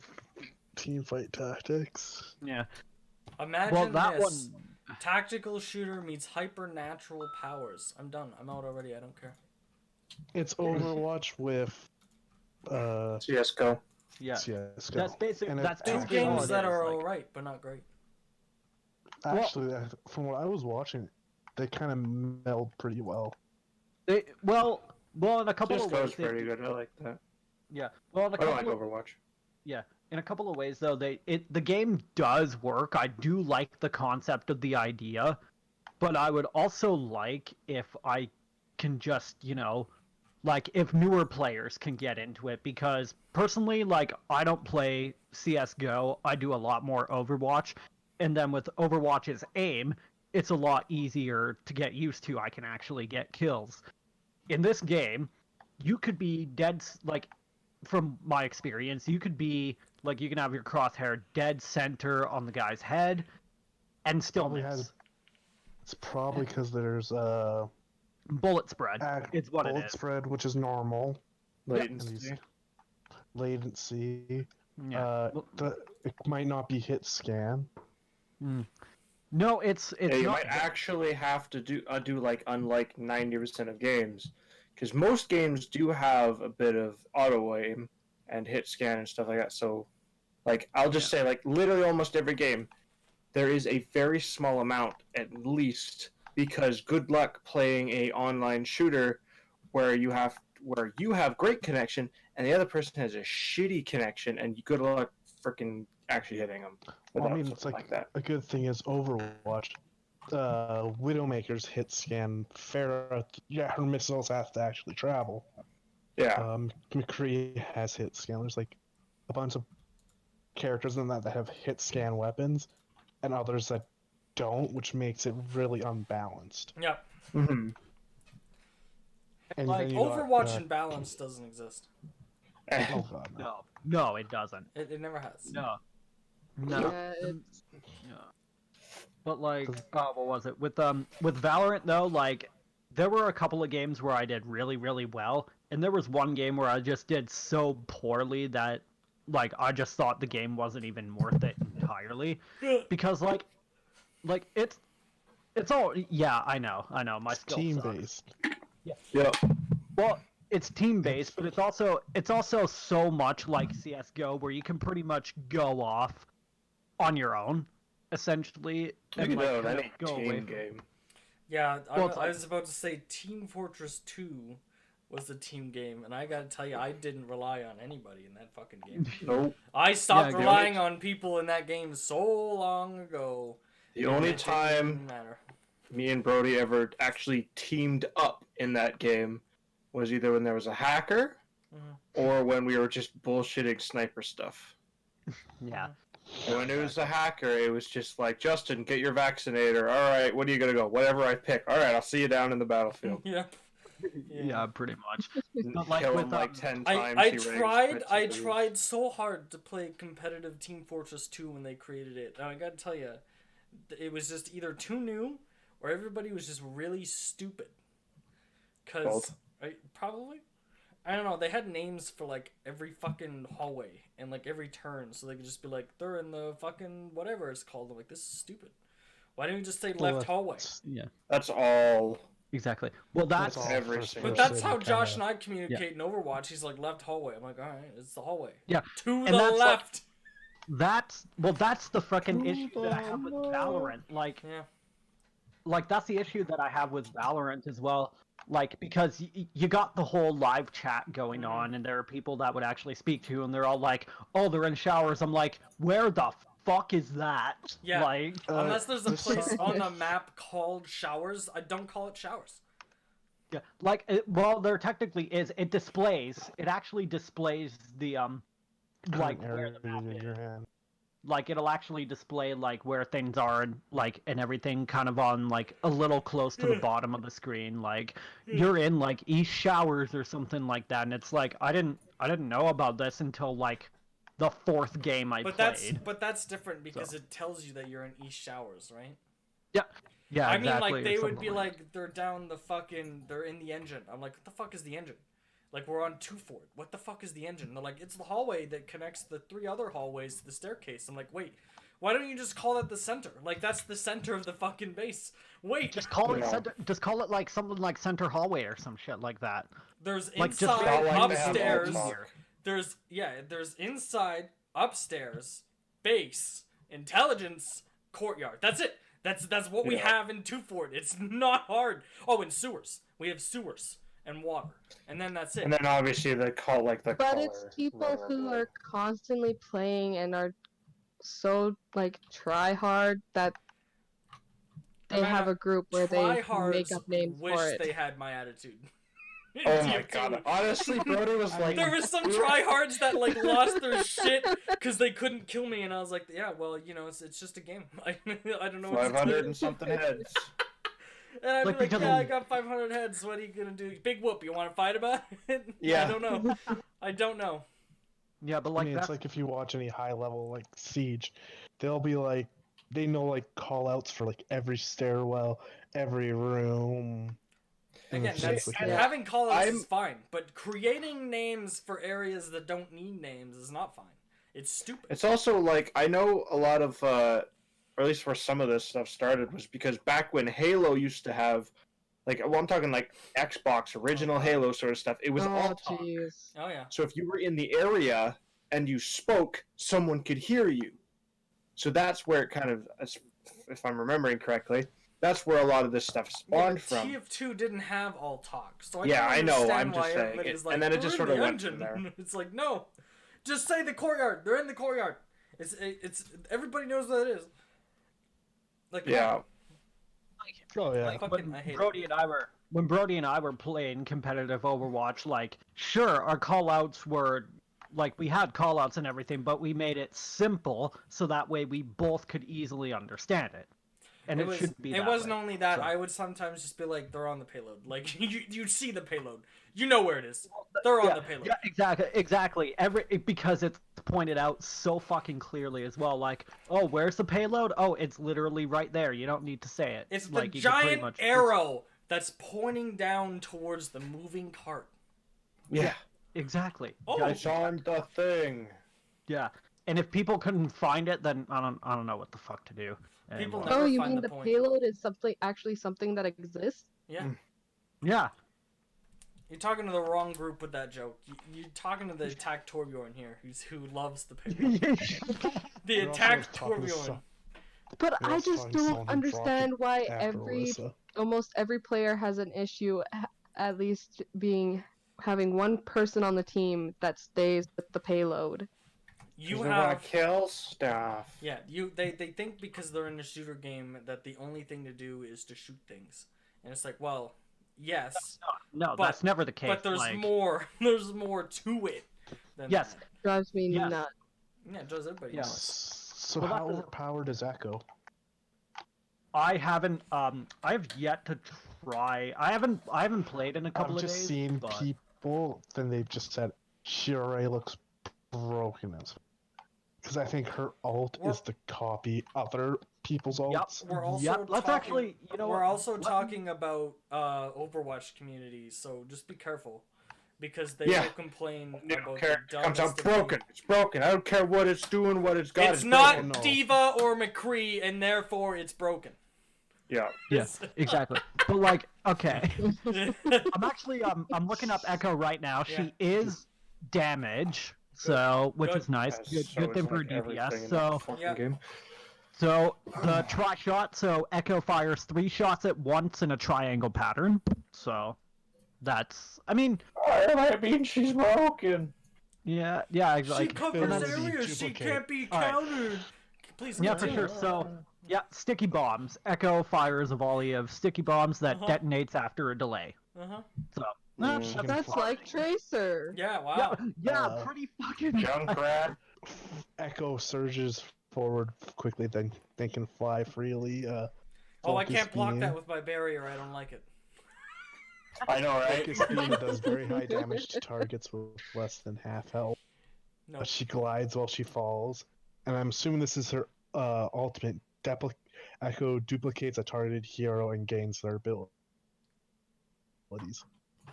D: team fight tactics.
C: Yeah.
A: Imagine this. Tactical shooter meets hypernatural powers. I'm done. I'm out already. I don't care.
D: It's Overwatch with
B: CS:GO.
C: Yeah.
D: CS:GO.
C: That's basically
A: Two games that are alright, but not great.
D: Actually, from what I was watching, they kind of meld pretty well.
C: Well, in a couple of ways.
B: CS:GO's pretty good. I like that.
C: Yeah. Well, in a
B: I
C: couple
B: like Overwatch.
C: Yeah. In a couple of ways, though, the game does work. I do like the concept of the idea, but I would also like if I can just, like if newer players can get into it, because personally, like I don't play CS:GO. I do a lot more Overwatch, and then with Overwatch's aim, it's a lot easier to get used to. I can actually get kills. In this game, you could be dead, like from my experience, you could be like, you can have your crosshair dead center on the guy's head and still miss.
D: It's probably because there's
C: bullet spread. It's what it is.
D: Bullet spread, which is normal.
B: Latency.
D: Latency.
C: Yeah.
D: It might not be hit scan.
C: No, it's
B: Yeah, you
C: not.
B: might actually have to do like unlike 90% of games, because most games do have a bit of auto aim and hit scan and stuff like that. So, like, I'll just say, like, literally almost every game, there is a very small amount at least, because good luck playing a online shooter where you have great connection and the other person has a shitty connection, and good luck freaking actually hitting them.
D: Well, I mean, it's like
B: that.
D: a good thing is Overwatch. Widowmaker's hit scan. Pharah, yeah, her missiles have to actually travel.
B: Yeah.
D: McCree has hit scan. There's like a bunch of characters in that have hit scan weapons, and others that don't, which makes it really unbalanced.
A: Yeah.
B: Mm-hmm.
D: And
A: Like
D: then you
A: Overwatch
D: got,
A: and balance doesn't exist.
D: oh god, no.
C: No, it doesn't.
A: It never has.
C: No.
E: Yeah, it's
C: Yeah. But like, what was it with Valorant though? Like, there were a couple of games where I did really, really well, and there was one game where I just did so poorly that, like, I just thought the game wasn't even worth it entirely, because like it's all I know my skill
D: Team
C: sucks.
D: based.
B: Yeah.
C: Well, it's team based, but it's also so much like CS:GO where you can pretty much go off on your own, essentially,
B: You
C: and
B: can
C: like
B: do it
C: kind of
B: any
C: go
B: team
C: away from.
B: game.
A: Yeah,
C: Well,
A: I was about to say Team Fortress 2 was the team game, and I gotta tell you, I didn't rely on anybody in that fucking game.
B: Nope.
A: I stopped
C: Yeah,
A: relying on people in that game so long ago.
B: The only
A: It didn't
B: time
A: matter.
B: me and Brody ever actually teamed up in that game was either when there was a hacker or when we were just bullshitting sniper stuff.
C: Yeah.
B: And when it was a hacker, it was just like, Justin, get your vaccinator. All right, what are you going to go? Whatever I pick. All right, I'll see you down in the battlefield.
A: Yeah.
C: Yeah, pretty much. But
B: Like, kill
C: with,
B: him like 10
A: I
B: times.
A: I tried so hard to play competitive Team Fortress 2 when they created it. Now I gotta tell you, it was just either too new or everybody was just really stupid. Cause probably, I don't know. They had names for like every fucking hallway and like every turn, so they could just be like, they're in the fucking whatever it's called. I'm like, this is stupid. Why don't you just say left hallway?
C: Yeah.
B: That's all.
C: Exactly. Well, that's
D: all
B: every
D: first
B: single-
A: But that's
D: person
A: how
D: kinda-
A: Josh and I communicate in Overwatch. He's like, left hallway. I'm like, all right, it's the hallway.
C: Yeah.
A: To
C: And
A: the
C: that's
A: left.
C: that's the fucking issue that I have with Valorant.
A: Yeah.
C: Like that's the issue that I have with Valorant as well. Like because you got the whole live chat going on, and there are people that would actually speak to you, and they're all like, "Oh, they're in showers." I'm like, "Where the fuck is that?"
A: Yeah.
C: Like,
A: Unless there's a
D: this
A: place
D: is-
A: on the map called showers, I don't call it showers.
C: yeah, like well, there technically is. It actually displays the like
D: current
C: where
D: area
C: the map
D: in
C: is.
D: your hand.
C: Like it'll actually display like where things are and like and everything kind of on like a little close to the bottom of the screen. Like you're in like East Showers or something like that, and it's like I didn't know about this until like the fourth game I
A: But
C: played.
A: that's different because it tells you that you're in East Showers, right?
C: Yeah. Yeah,
A: I
C: exactly.
A: mean, like
C: or
A: they would
C: something
A: be like they're down the fucking they're in the engine. I'm like, what the fuck is the engine? Like we're on 2-Fort. What the fuck is the engine? And they're like, it's the hallway that connects the 3 other hallways to the staircase. I'm like, wait, why don't you just call it the center? Like that's the center of the fucking base. Wait,
C: just call it center, just call it like something like center hallway or some shit like that.
A: there's
C: Like, just
A: inside,
B: not like they have
A: upstairs.
B: all talk.
A: There's inside, upstairs, base, intelligence, courtyard. That's it. That's what we have in 2-Fort. It's not hard. Oh, and sewers. We have sewers and water, and then that's it.
B: And then obviously they call like the
E: but
B: color.
E: it's people
B: whatever.
E: who are constantly playing and are so like try hard that they
A: Amanda,
E: have a group where they
A: Tryhards
E: make up names
A: wish
E: for it.
A: they had my attitude. in
B: Oh my
A: TF2.
B: god! Honestly, Brody was like,
A: There was some tryhards that like lost their shit because they couldn't kill me, and I was like, yeah, well, you know, it's just a game. I don't know. What to
B: 500
A: do.
B: and something heads.
A: And I'd
C: Like,
A: be like,
C: because
A: yeah, I
C: of-
A: got 500 heads. What are you gonna do? Big whoop. You want to fight about it?
B: Yeah.
A: I don't know. I don't know.
C: Yeah, but
D: I
C: like
D: mean,
C: that's
D: it's like if you watch any high level like Siege, they'll be like, they know like call outs for like every stairwell, every room. and
A: Again,
D: things
A: that's
D: like
A: and
D: that.
A: having callouts
B: I'm-
A: is fine, but creating names for areas that don't need names is not fine. It's stupid.
B: It's also like I know a lot of, or at least where some of this stuff started was because back when Halo used to have, like, well, I'm talking like Xbox original Halo sort of stuff. It was all talk.
E: Jeez.
A: Oh yeah.
B: So if you were in the area and you spoke, someone could hear you. So that's where it kind of, if I'm remembering correctly, that's where a lot of this stuff spawned from.
A: TF2 didn't have all talk, so
B: I know.
A: understand
B: I'm just
A: why
B: saying.
A: everybody's like,
B: And then it just sort of went
A: engine.
B: from there.
A: It's like, no, just say the courtyard. They're in the courtyard. It's everybody knows what it is. Like,
B: Yeah.
D: Oh yeah.
C: Like
A: Fucking,
C: when
A: I hate
C: Brody and I were playing competitive Overwatch, like sure our callouts were like we had callouts and everything, but we made it simple so that way we both could easily understand it. And it shouldn't be that
A: It wasn't
C: way.
A: only that.
C: So-
A: I would sometimes just be like, they're on the payload. Like you see the payload. You know where it is. They're on the payload.
C: Yeah, exactly. Because it's pointed out so fucking clearly as well. Like, oh, where's the payload? Oh, it's literally right there. You don't need to say it.
A: It's the
C: like, you can pretty
A: giant
C: much
A: arrow that's pointing down towards the moving cart.
B: Yeah.
C: Exactly.
A: Oh,
B: It's on the thing.
C: Yeah. And if people couldn't find it, then I don't know what the fuck to do.
A: People
C: anymore.
A: never
E: Oh, you
A: find
E: mean
A: the
E: the
A: point.
E: payload is actually something that exists?
A: Yeah.
C: Yeah.
A: You're talking to the wrong group with that joke. You're talking to the attack Torbjorn here, who loves the payload. The
D: You're also
A: attack
D: talking to
A: Torbjorn.
E: But
D: You're
E: I
D: also
E: just
D: talking to someone
E: don't
D: who
E: understand
D: dropped
E: why
D: after Alyssa.
E: almost every player has an issue at least having one person on the team that stays with the payload.
A: You
B: They want
A: have
B: to kill stuff.
A: Yeah, they think because they're in a shooter game that the only thing to do is to shoot things. And it's like, well, yes.
C: No,
A: But-
C: that's never the case.
A: But there's
C: like,
A: more. There's more to it than
C: Yes.
A: that.
E: Drives me
C: Yes.
E: nuts.
A: Yeah, it does everybody
C: Yeah.
A: nuts.
D: So
C: Well,
D: how
C: that's-
D: overpowered is Echo?
C: I haven't. I've yet to try. I haven't played in a couple
D: I've
C: of
D: just
C: days.
D: seen
C: but...
D: people, then they've just said Shirei looks broken as. Because I think her ult is to copy other people's ults.
A: We're also
C: Yep, let's
A: talking,
C: actually. You know
A: we're
C: what?
A: also talking about Overwatch communities, so just be careful. Because they will complain
B: New
A: about
B: character
A: the
B: comes
A: dumbest
B: out
A: of
B: broken. It's broken. I don't care what it's doing, what it's got.
A: It's not
B: broken.
D: no.
A: Diva or McCree, and therefore it's broken.
B: Yeah.
C: Yes, exactly. But like, okay, I'm actually I'm looking up Echo right now.
A: Yeah.
C: She is damage, so which
A: Good.
C: is nice. Good thing for DPS. So the tri shot. So Echo fires 3 shots at once in a triangle pattern. So that's. I mean.
B: I mean, she's broken.
C: Yeah.
A: She
C: Exactly.
A: covers
D: And then
A: areas she
D: duplicate.
A: can't be
C: All right.
A: countered. Please
C: Yeah, for
A: continue.
C: sure. So, yeah, sticky bombs. Echo fires a volley of sticky bombs that detonates after a delay.
A: Uh-huh.
C: So,
E: That's like Tracer.
A: Yeah, wow.
C: yeah, pretty fucking.
B: Junkrat.
D: Echo surges forward quickly, then they can fly freely.
A: Oh, I
D: focus
A: can't block
D: beam.
A: that with my barrier. I don't like it.
B: I know, right?
D: Focus beam does very high damage to targets with less than half health.
A: No.
D: But she glides while she falls, and I'm assuming this is her ultimate. Echo duplicates a targeted hero and gains their abilities.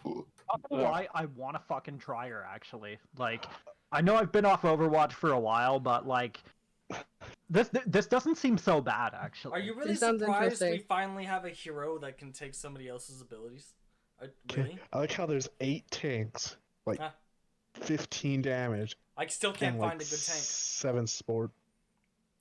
C: Not gonna lie, I want to fucking try her actually. Like, I know I've been off Overwatch for a while, but like, this doesn't seem so bad actually.
A: Are you really
E: It sounds
A: surprised we
E: interesting.
A: finally have a hero that can take somebody else's abilities? Really?
D: I like how there's 8 tanks, like
A: Ah.
D: 15 damage,
A: I still can't
D: and
A: find
D: like
A: a good tank.
D: 7 support.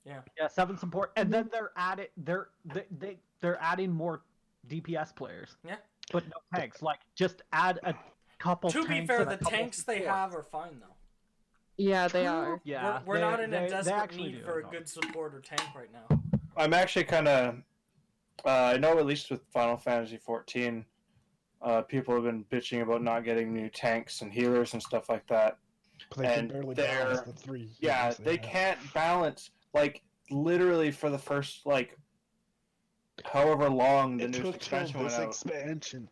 C: Yeah, 7 support, and then they're adding more DPS players.
A: Yeah.
C: But no tanks. Like, just add a couple.
A: To be
C: tanks
A: fair,
C: and a
A: the
C: couple
A: tanks they
C: support.
A: have are fine though.
E: Yeah, they are.
C: Yeah,
A: we're not in a
C: they
A: desperate
C: actually
A: need
C: do,
A: for a
C: no.
A: good support or tank right now.
B: I'm actually kind of. I know at least with Final Fantasy XIV, people have been bitching about not getting new tanks and healers and stuff like that.
D: But they can
B: And
D: barely
B: they're-
D: balance the 3.
B: Yeah,
D: heroes
B: they
D: have.
B: can't balance, like, literally for the first, like, however long the
D: It
B: new
D: took
B: expansion
D: till
B: went
D: this
B: out.
D: expansion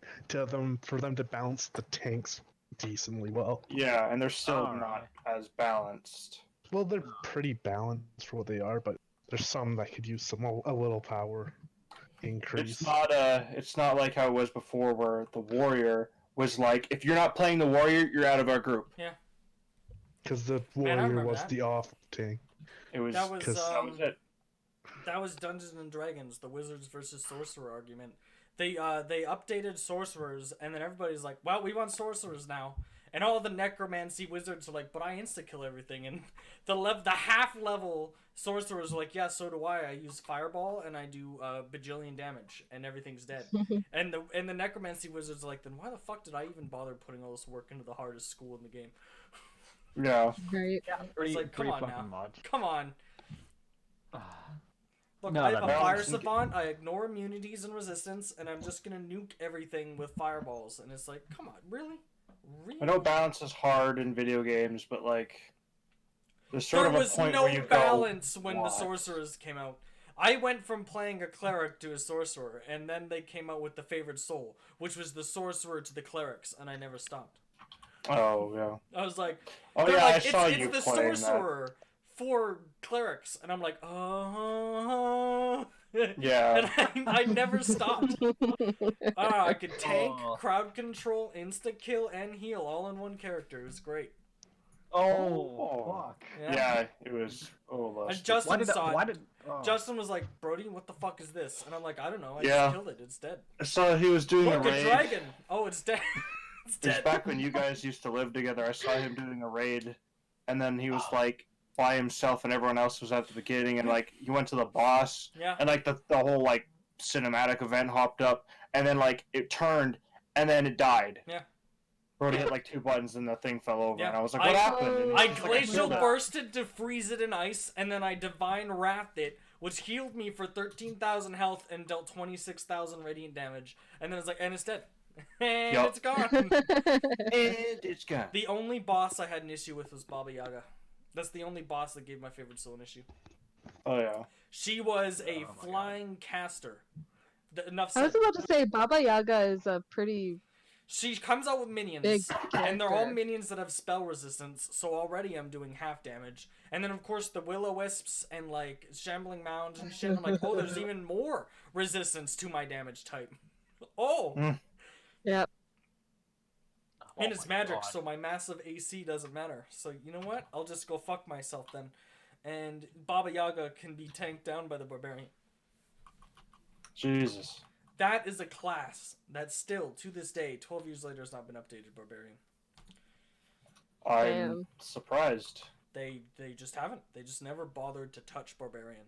D: for them to balance the tanks decently well.
B: Yeah, and they're still
C: Alright.
B: not as balanced.
D: Well, they're pretty balanced for what they are, but there's some that could use a little power increase.
B: It's not like how it was before, where the warrior was like, if you're not playing the warrior, you're out of our group.
A: Yeah.
D: Because the
A: Man, I
D: warrior
A: remember
D: was
A: that.
D: the off thing.
B: It was
A: That was
B: that was it.
A: that was Dungeons and Dragons, the wizards versus sorcerer argument. They updated sorcerers, and then everybody's like, "Well, we want sorcerers now." And all the necromancy wizards are like, "But I insta kill everything." And the half level sorcerers are like, "Yeah, so do I. I use fireball and I do bajillion damage, and everything's dead." and the necromancy wizards are like, "Then why the fuck did I even bother putting all this work into the hardest school in the game?"
B: Yeah.
E: Right.
C: Yeah,
A: It's like, come on now,
C: fucking much.
A: come on. Look,
C: No,
A: I have a
C: that
A: fire
B: doesn't-
A: savant, I ignore immunities and resistance, and I'm just gonna nuke everything with fireballs. And it's like, come on, really? Really?
B: I know balance is hard in video games, but like, there's sort
A: There
B: of a
A: was
B: point
A: no
B: where you
A: balance
B: go,
A: when the
B: "What?"
A: sorcerers came out. I went from playing a cleric to a sorcerer, and then they came out with the favored soul, which was the sorcerer to the clerics, and I never stopped.
B: Oh yeah.
A: I was like,
B: Oh
A: they're
B: yeah,
A: like,
B: I saw
A: it's
B: you
A: the
B: playing that.
A: sorcerer for clerics, and I'm like,
B: Yeah.
A: and I never stopped. I could tank, crowd control, insta kill, and heal all in one character. It was great.
C: Oh, fuck.
B: Yeah, it was. Oh,
A: And
B: lusty.
A: Justin saw it.
C: oh.
A: Justin was like, "Brody, what the fuck is this?" And I'm like, "I don't know. I
B: Yeah.
A: just killed it. It's dead."
B: I saw he was doing
A: Look,
B: a
A: a
B: raid.
A: dragon. Oh, it's dead. It's
B: It was
A: dead.
B: back when you guys used to live together. I saw him doing a raid, and then he was like by himself, and everyone else was at the beginning, and like he went to the boss,
A: Yeah.
B: and like the whole like cinematic event hopped up, and then like it turned, and then it died.
A: Yeah.
B: Brody hit like 2 buttons, and the thing fell over,
A: Yeah.
B: and I was like, "What happened?" And he's
A: I
B: just like,
A: glacial
B: killed it.
A: bursted to freeze it in ice, and then I divine wrathed it, which healed me for 13,000 health and dealt 26,000 radiant damage. And then it's like, and it's dead. And
B: Yup.
A: it's gone.
B: And it's gone.
A: The only boss I had an issue with was Baba Yaga. That's the only boss that gave my favorite soul an issue.
B: Oh yeah.
A: She was a flying caster. Enough
E: I
A: said.
E: was about to say Baba Yaga is a pretty
A: She comes out with minions,
E: big
A: and they're all
E: character.
A: minions that have spell resistance, so already I'm doing half damage. And then, of course, the Will-O-Wisps and, like, Shambling Mound and shit, I'm like, oh, there's even more resistance to my damage type. Oh!
E: Yep.
A: And
C: Oh
A: it's
C: my
A: magic,
C: God.
A: so my massive AC doesn't matter. So, you know what? I'll just go fuck myself then. And Baba Yaga can be tanked down by the Barbarian.
B: Jesus.
A: That is a class that still, to this day, 12 years later, has not been updated, Barbarian.
B: I'm
E: Damn.
B: surprised.
A: They just haven't. They just never bothered to touch Barbarian.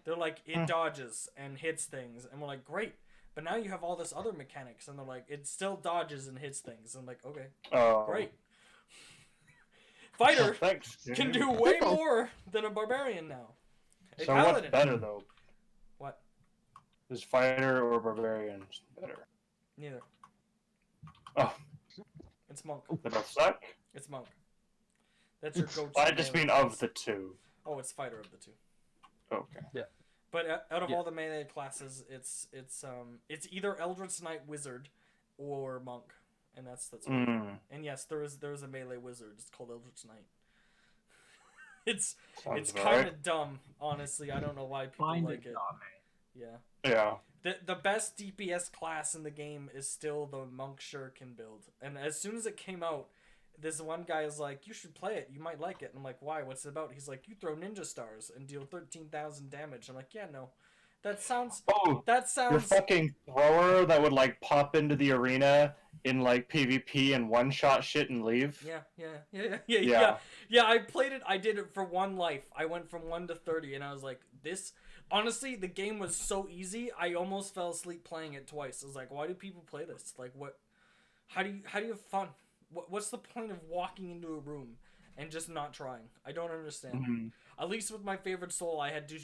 A: They're like, it dodges and hits things, and we're like, great. But now you have all this other mechanics, and they're like, it still dodges and hits things. I'm like, okay,
B: Oh.
A: great. Fighter
B: Thanks.
A: can do way more than a Barbarian now. A
B: So
A: Paladin.
B: what's better though?
A: What?
B: Is fighter or barbarian better?
A: Neither.
B: Oh,
A: It's Monk.
B: they both suck.
A: It's Monk. That's your go-to.
B: I just
A: melee
B: mean of
A: class.
B: the two.
A: Oh, it's Fighter of the two.
B: Okay.
A: But out of
C: Yeah.
A: all the melee classes, it's either Eldritch Knight Wizard or Monk, and that's
B: Mm.
A: And yes, there is a melee wizard. It's called Eldritch Knight. it's
B: Sounds about
A: kind
B: right.
A: of dumb, honestly. I don't know why people
C: Find
A: like it.
C: dumb,
A: Yeah.
B: Yeah.
A: The best DPS class in the game is still the Monk Shuriken build. And as soon as it came out, this one guy is like, you should play it. You might like it. And I'm like, why? What's it about? He's like, you throw ninja stars and deal 13,000 damage. I'm like, yeah, no. That sounds...
B: Oh,
A: That
B: your
A: sounds...
B: fucking thrower that would like pop into the arena in like PvP and one-shot shit and leave.
A: Yeah, I played it. I did it for one life. I went from 1 to 30, and I was like, this... Honestly, the game was so easy, I almost fell asleep playing it twice. I was like, why do people play this? Like, what... How do you have fun? What's the point of walking into a room and just not trying? I don't understand.
B: Mhm.
A: At least with my favorite soul, I had to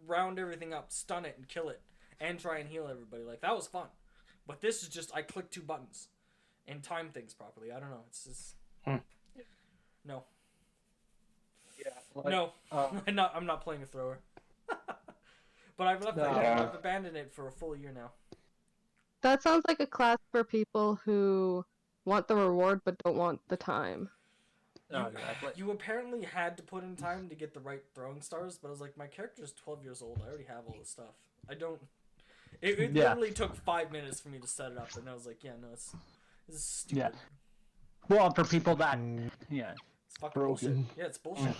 A: round everything up, stun it, and kill it, and try and heal everybody. Like, that was fun. But this is just, I click 2 buttons and time things properly. I don't know. It's just... No.
C: Yeah.
A: No. I'm not playing a thrower. But I've left it.
B: Yeah.
A: I've abandoned it for a full year now.
E: That sounds like a class for people who want the reward but don't want the time.
C: Oh, exactly.
A: You apparently had to put in time to get the right throwing stars, but I was like, my character's 12 years old. I already have all this stuff. I don't... It
C: Yeah.
A: literally took 5 minutes for me to set it up, and I was like, yeah, no, this is stupid.
C: Yeah. Well, for people that... Yeah.
A: It's fucking
D: Broken.
A: bullshit. Yeah, it's bullshit.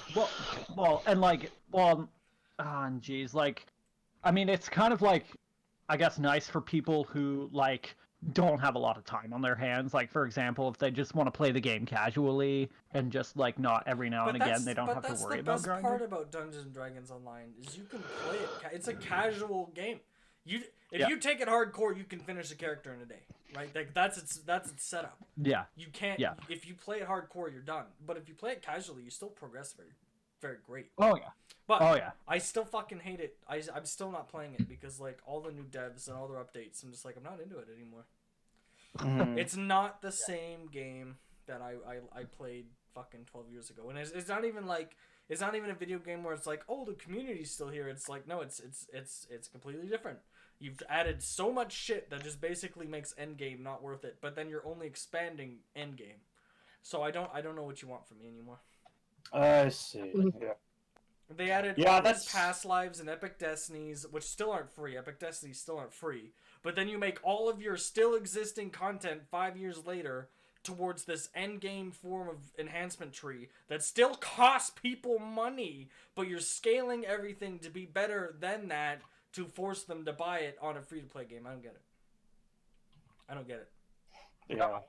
C: Geez, like, I mean, it's kind of like, I guess, nice for people who like don't have a lot of time on their hands. Like, for example, if they just want to play the game casually and just like not every now and again, they don't have to worry about
A: That's the best
C: grinding.
A: part about Dungeons and Dragons Online is you can play it. It's a casual game. If you take it hardcore, you can finish a character in a day, right? Like that's its setup.
C: Yeah.
A: You can't.
C: Yeah.
A: If you play it hardcore, you're done. But if you play it casually, you still progress very, very great.
C: Oh yeah.
A: But I still fucking hate it. I'm still not playing it because like all the new devs and all their updates, I'm just like I'm not into it anymore. It's not the same game that I played fucking 12 years ago, and it's not even like it's not even a video game where it's like, oh, the community's still here. It's like, no, it's completely different. You've added so much shit that just basically makes Endgame not worth it, but then you're only expanding Endgame. So I don't know what you want from me anymore.
B: I see. Yeah.
A: They added past lives and epic destinies, which still aren't free. Epic destinies still aren't free. But then you make all of your still existing content 5 years later towards this endgame form of enhancement tree that still costs people money, but you're scaling everything to be better than that to force them to buy it on a free-to-play game. I don't get it.
B: Yeah.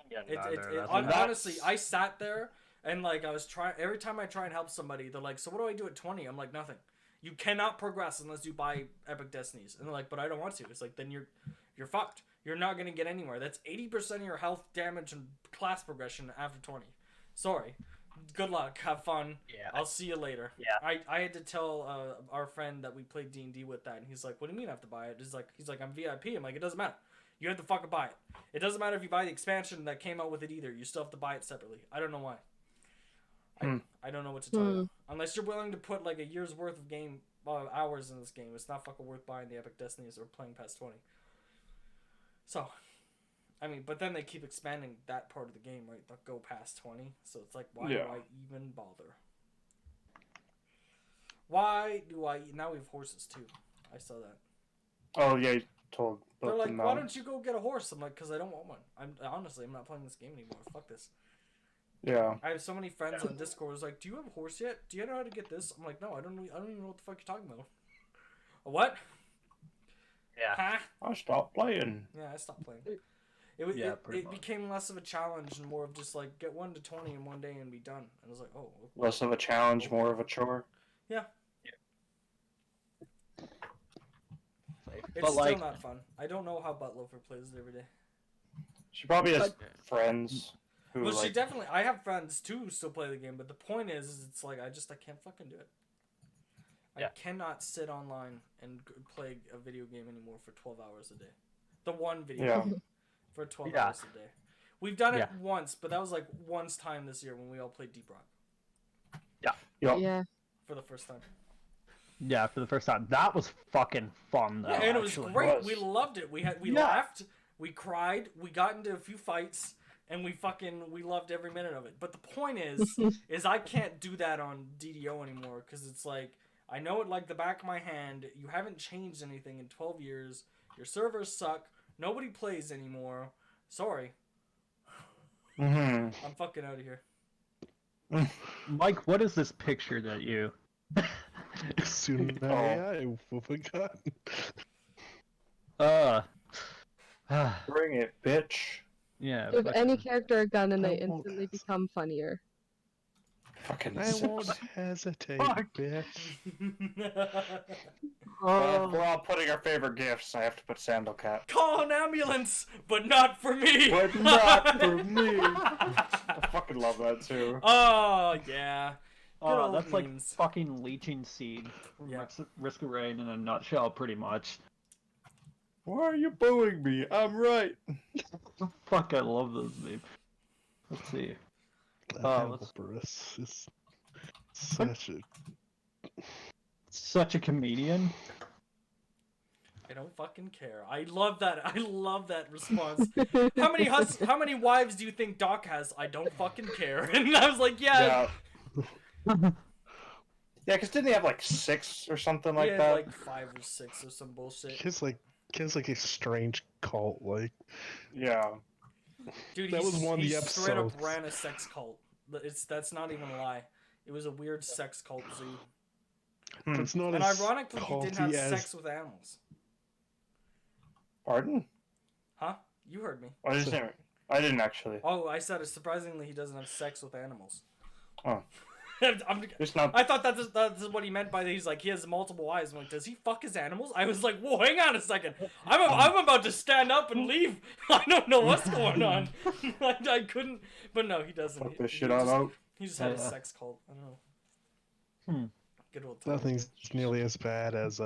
A: Honestly, I sat there and like I was trying. Every time I try and help somebody, they're like, "So what do I do at 20?" I'm like, "Nothing. You cannot progress unless you buy Epic Destinies." And they're like, "But I don't want to." It's like, then you're fucked. You're not gonna get anywhere. That's 80% of your health, damage, and class progression after 20. Sorry. Good luck. Have fun.
C: Yeah.
A: I'll see you later.
C: Yeah.
A: I had to tell our friend that we played D&D with that, and he's like, "What do you mean I have to buy it?" He's like, "I'm VIP." I'm like, "It doesn't matter. You have to fucking buy it. It doesn't matter if you buy the expansion that came out with it either. You still have to buy it separately. I don't know why. I don't know what to tell you. Unless you're willing to put like a year's worth of game hours in this game, it's not fucking worth buying the Epic Destinies or playing past 20. So, I mean, but then they keep expanding that part of the game, right? They'll go past 20. So it's like, why do I even bother? Why do I... Now we have horses, too. I saw that.
B: Oh, yeah, you told both.
A: They're like, why don't you go get a horse? I'm like, because I don't want one. I'm not playing this game anymore. Fuck this.
B: Yeah.
A: I have so many friends on Discord who's like, do you have a horse yet? Do you know how to get this? I'm like, no, I don't even know what the fuck you're talking about. A what?
C: Yeah.
A: Huh?
B: I stopped playing.
A: Yeah, I stopped playing. It became less of a challenge and more of just like get 1 to 20 in one day and be done. And I was like, oh. Okay.
B: Less of a challenge, more of a chore.
A: Yeah. It's
C: but
A: still not fun. I don't know how Buttloafer plays it every day.
B: She probably has friends who
A: Well, she definitely... I have friends, too, who still play the game, but the point is it's like, I can't fucking do it. I cannot sit online and play a video game anymore for 12 hours a day. The one video game for 12 hours a day. We've done it once, but that was like once time this year when we all played Deep Rock.
E: Yeah.
A: For the first time.
C: Yeah, for the first time. That was fucking fun, though.
A: Yeah, and it was great. We loved it. We laughed, we cried, we got into a few fights, and we loved every minute of it. But the point is I can't do that on DDO anymore, because it's like, I know it like the back of my hand. You haven't changed anything in 12 years. Your servers suck. Nobody plays anymore. Sorry. I'm fucking out of here.
C: Mike, what is this picture that you...
D: Soon I forgot.
B: Bring it, bitch.
C: Yeah.
E: Give any character a gun and they instantly become funnier.
B: Fucking
D: I won't hesitate, bitch.
B: We're all putting our favorite gifts. I have to put Sandal Cat.
A: Call an ambulance, but not for me.
B: But not for me. I fucking love that too.
A: Oh yeah.
C: Oh, that's memes. Like fucking leeching seed. Risk of Rain in a nutshell, pretty much.
B: Why are you booing me? I'm right.
C: Fuck, I love those memes. Let's see.
D: Bruce is
C: such a comedian.
A: I don't fucking care. I love that response. How many wives do you think Doc has? I don't fucking care. And I was like, yeah.
B: Yeah, because didn't he have like 6 or something like that?
A: Like 5 or 6 or some bullshit.
D: Kids like a strange cult, like.
B: Yeah.
A: Dude,
D: that was one of the episodes.
A: Straight up ran a sex cult. That's not even a lie. It was a weird sex cult zoo.
D: It's not
A: And
D: as
A: ironically, he didn't have
D: culty as
A: sex with animals.
B: Pardon?
A: Huh? You heard me.
B: I didn't. I didn't actually.
A: Oh, I said it. Surprisingly, he doesn't have sex with animals.
B: Oh.
A: It's not... I thought that's what he meant by that. He's like, he has multiple wives. I'm like, does he fuck his animals? I was like, whoa, hang on a second. I'm about to stand up and leave. I don't know what's going on. I couldn't. But no, he doesn't.
B: Fuck this shit out.
A: He just had a sex cult. I don't know. Good old time.
D: nothing's nearly as bad as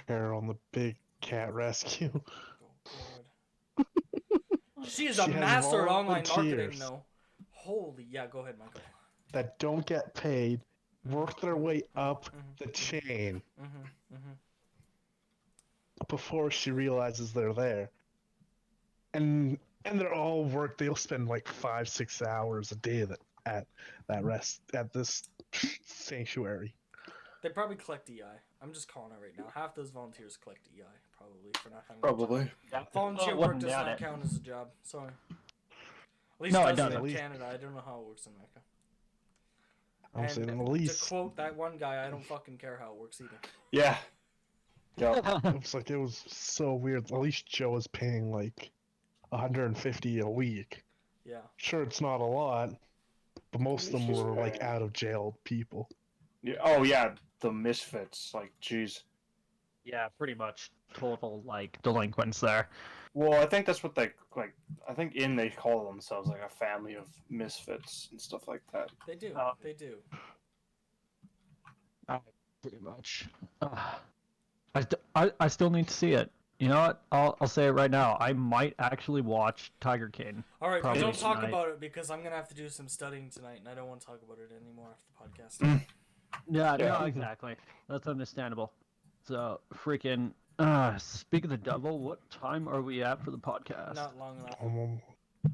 D: Carol on the Big Cat Rescue.
A: Oh, God. She is a master at online marketing, though. Holy, yeah, go ahead, Michael.
D: That don't get paid, work their way up the chain before she realizes they're there. And they're all work. They'll spend like 5-6 hours a day at this sanctuary.
A: They probably collect EI. I'm just calling it right now. Half those volunteers collect EI, probably, for not having
B: Probably.
A: Yeah. Volunteer work does not count as a job. Sorry. At least it doesn't in Canada. I don't know how it works in America.
D: I'm saying at least.
A: To quote that one guy, I don't fucking care how it works either.
B: Yeah.
D: Yeah. It's like, it was so weird. At least Joe is paying like $150 a week.
A: Yeah.
D: Sure, it's not a lot, but most of them were like out of jail people.
B: Yeah. Oh yeah, the misfits. Like, jeez.
C: Yeah, pretty much total like delinquents there.
B: Well, I think that's what they like. I think they call themselves like a family of misfits and stuff like that.
A: They do. They do.
C: Pretty much. I still need to see it. You know what? I'll say it right now. I might actually watch Tiger King.
A: All right,
C: probably
A: don't talk
C: tonight.
A: about it because I'm gonna have to do some studying tonight, and I don't want to talk about it anymore after the podcast.
C: Yeah, no, exactly. That's understandable. So, freaking. Speak of the devil, what time are we at for the podcast?
A: Not long enough.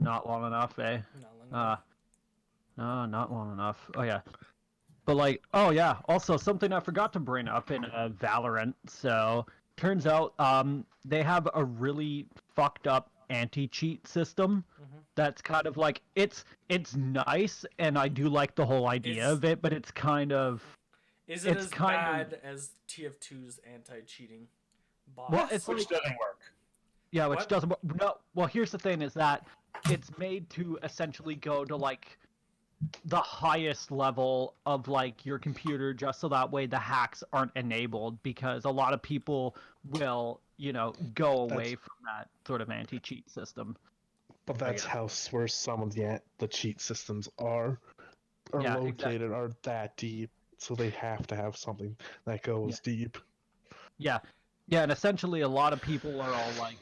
C: Not long enough, eh?
A: Not long enough.
C: No, not long enough. Oh yeah. But like, oh yeah. Also, something I forgot to bring up in Valorant. So, turns out, they have a really fucked up anti-cheat system. That's kind of like it's nice, and I do like the whole idea of it, but it's kind of.
A: Is it as bad as TF2's anti-cheating bot?
C: Well, it's
B: which doesn't work.
C: Yeah, which doesn't work. No, well, here's the thing: is that it's made to essentially go to like the highest level of like your computer, just so that way the hacks aren't enabled, because a lot of people will, go away from that sort of anti-cheat system.
D: But that's where some of the cheat systems are located, exactly. Are that deep, so they have to have something that goes deep. Yeah,
C: and essentially a lot of people are all like,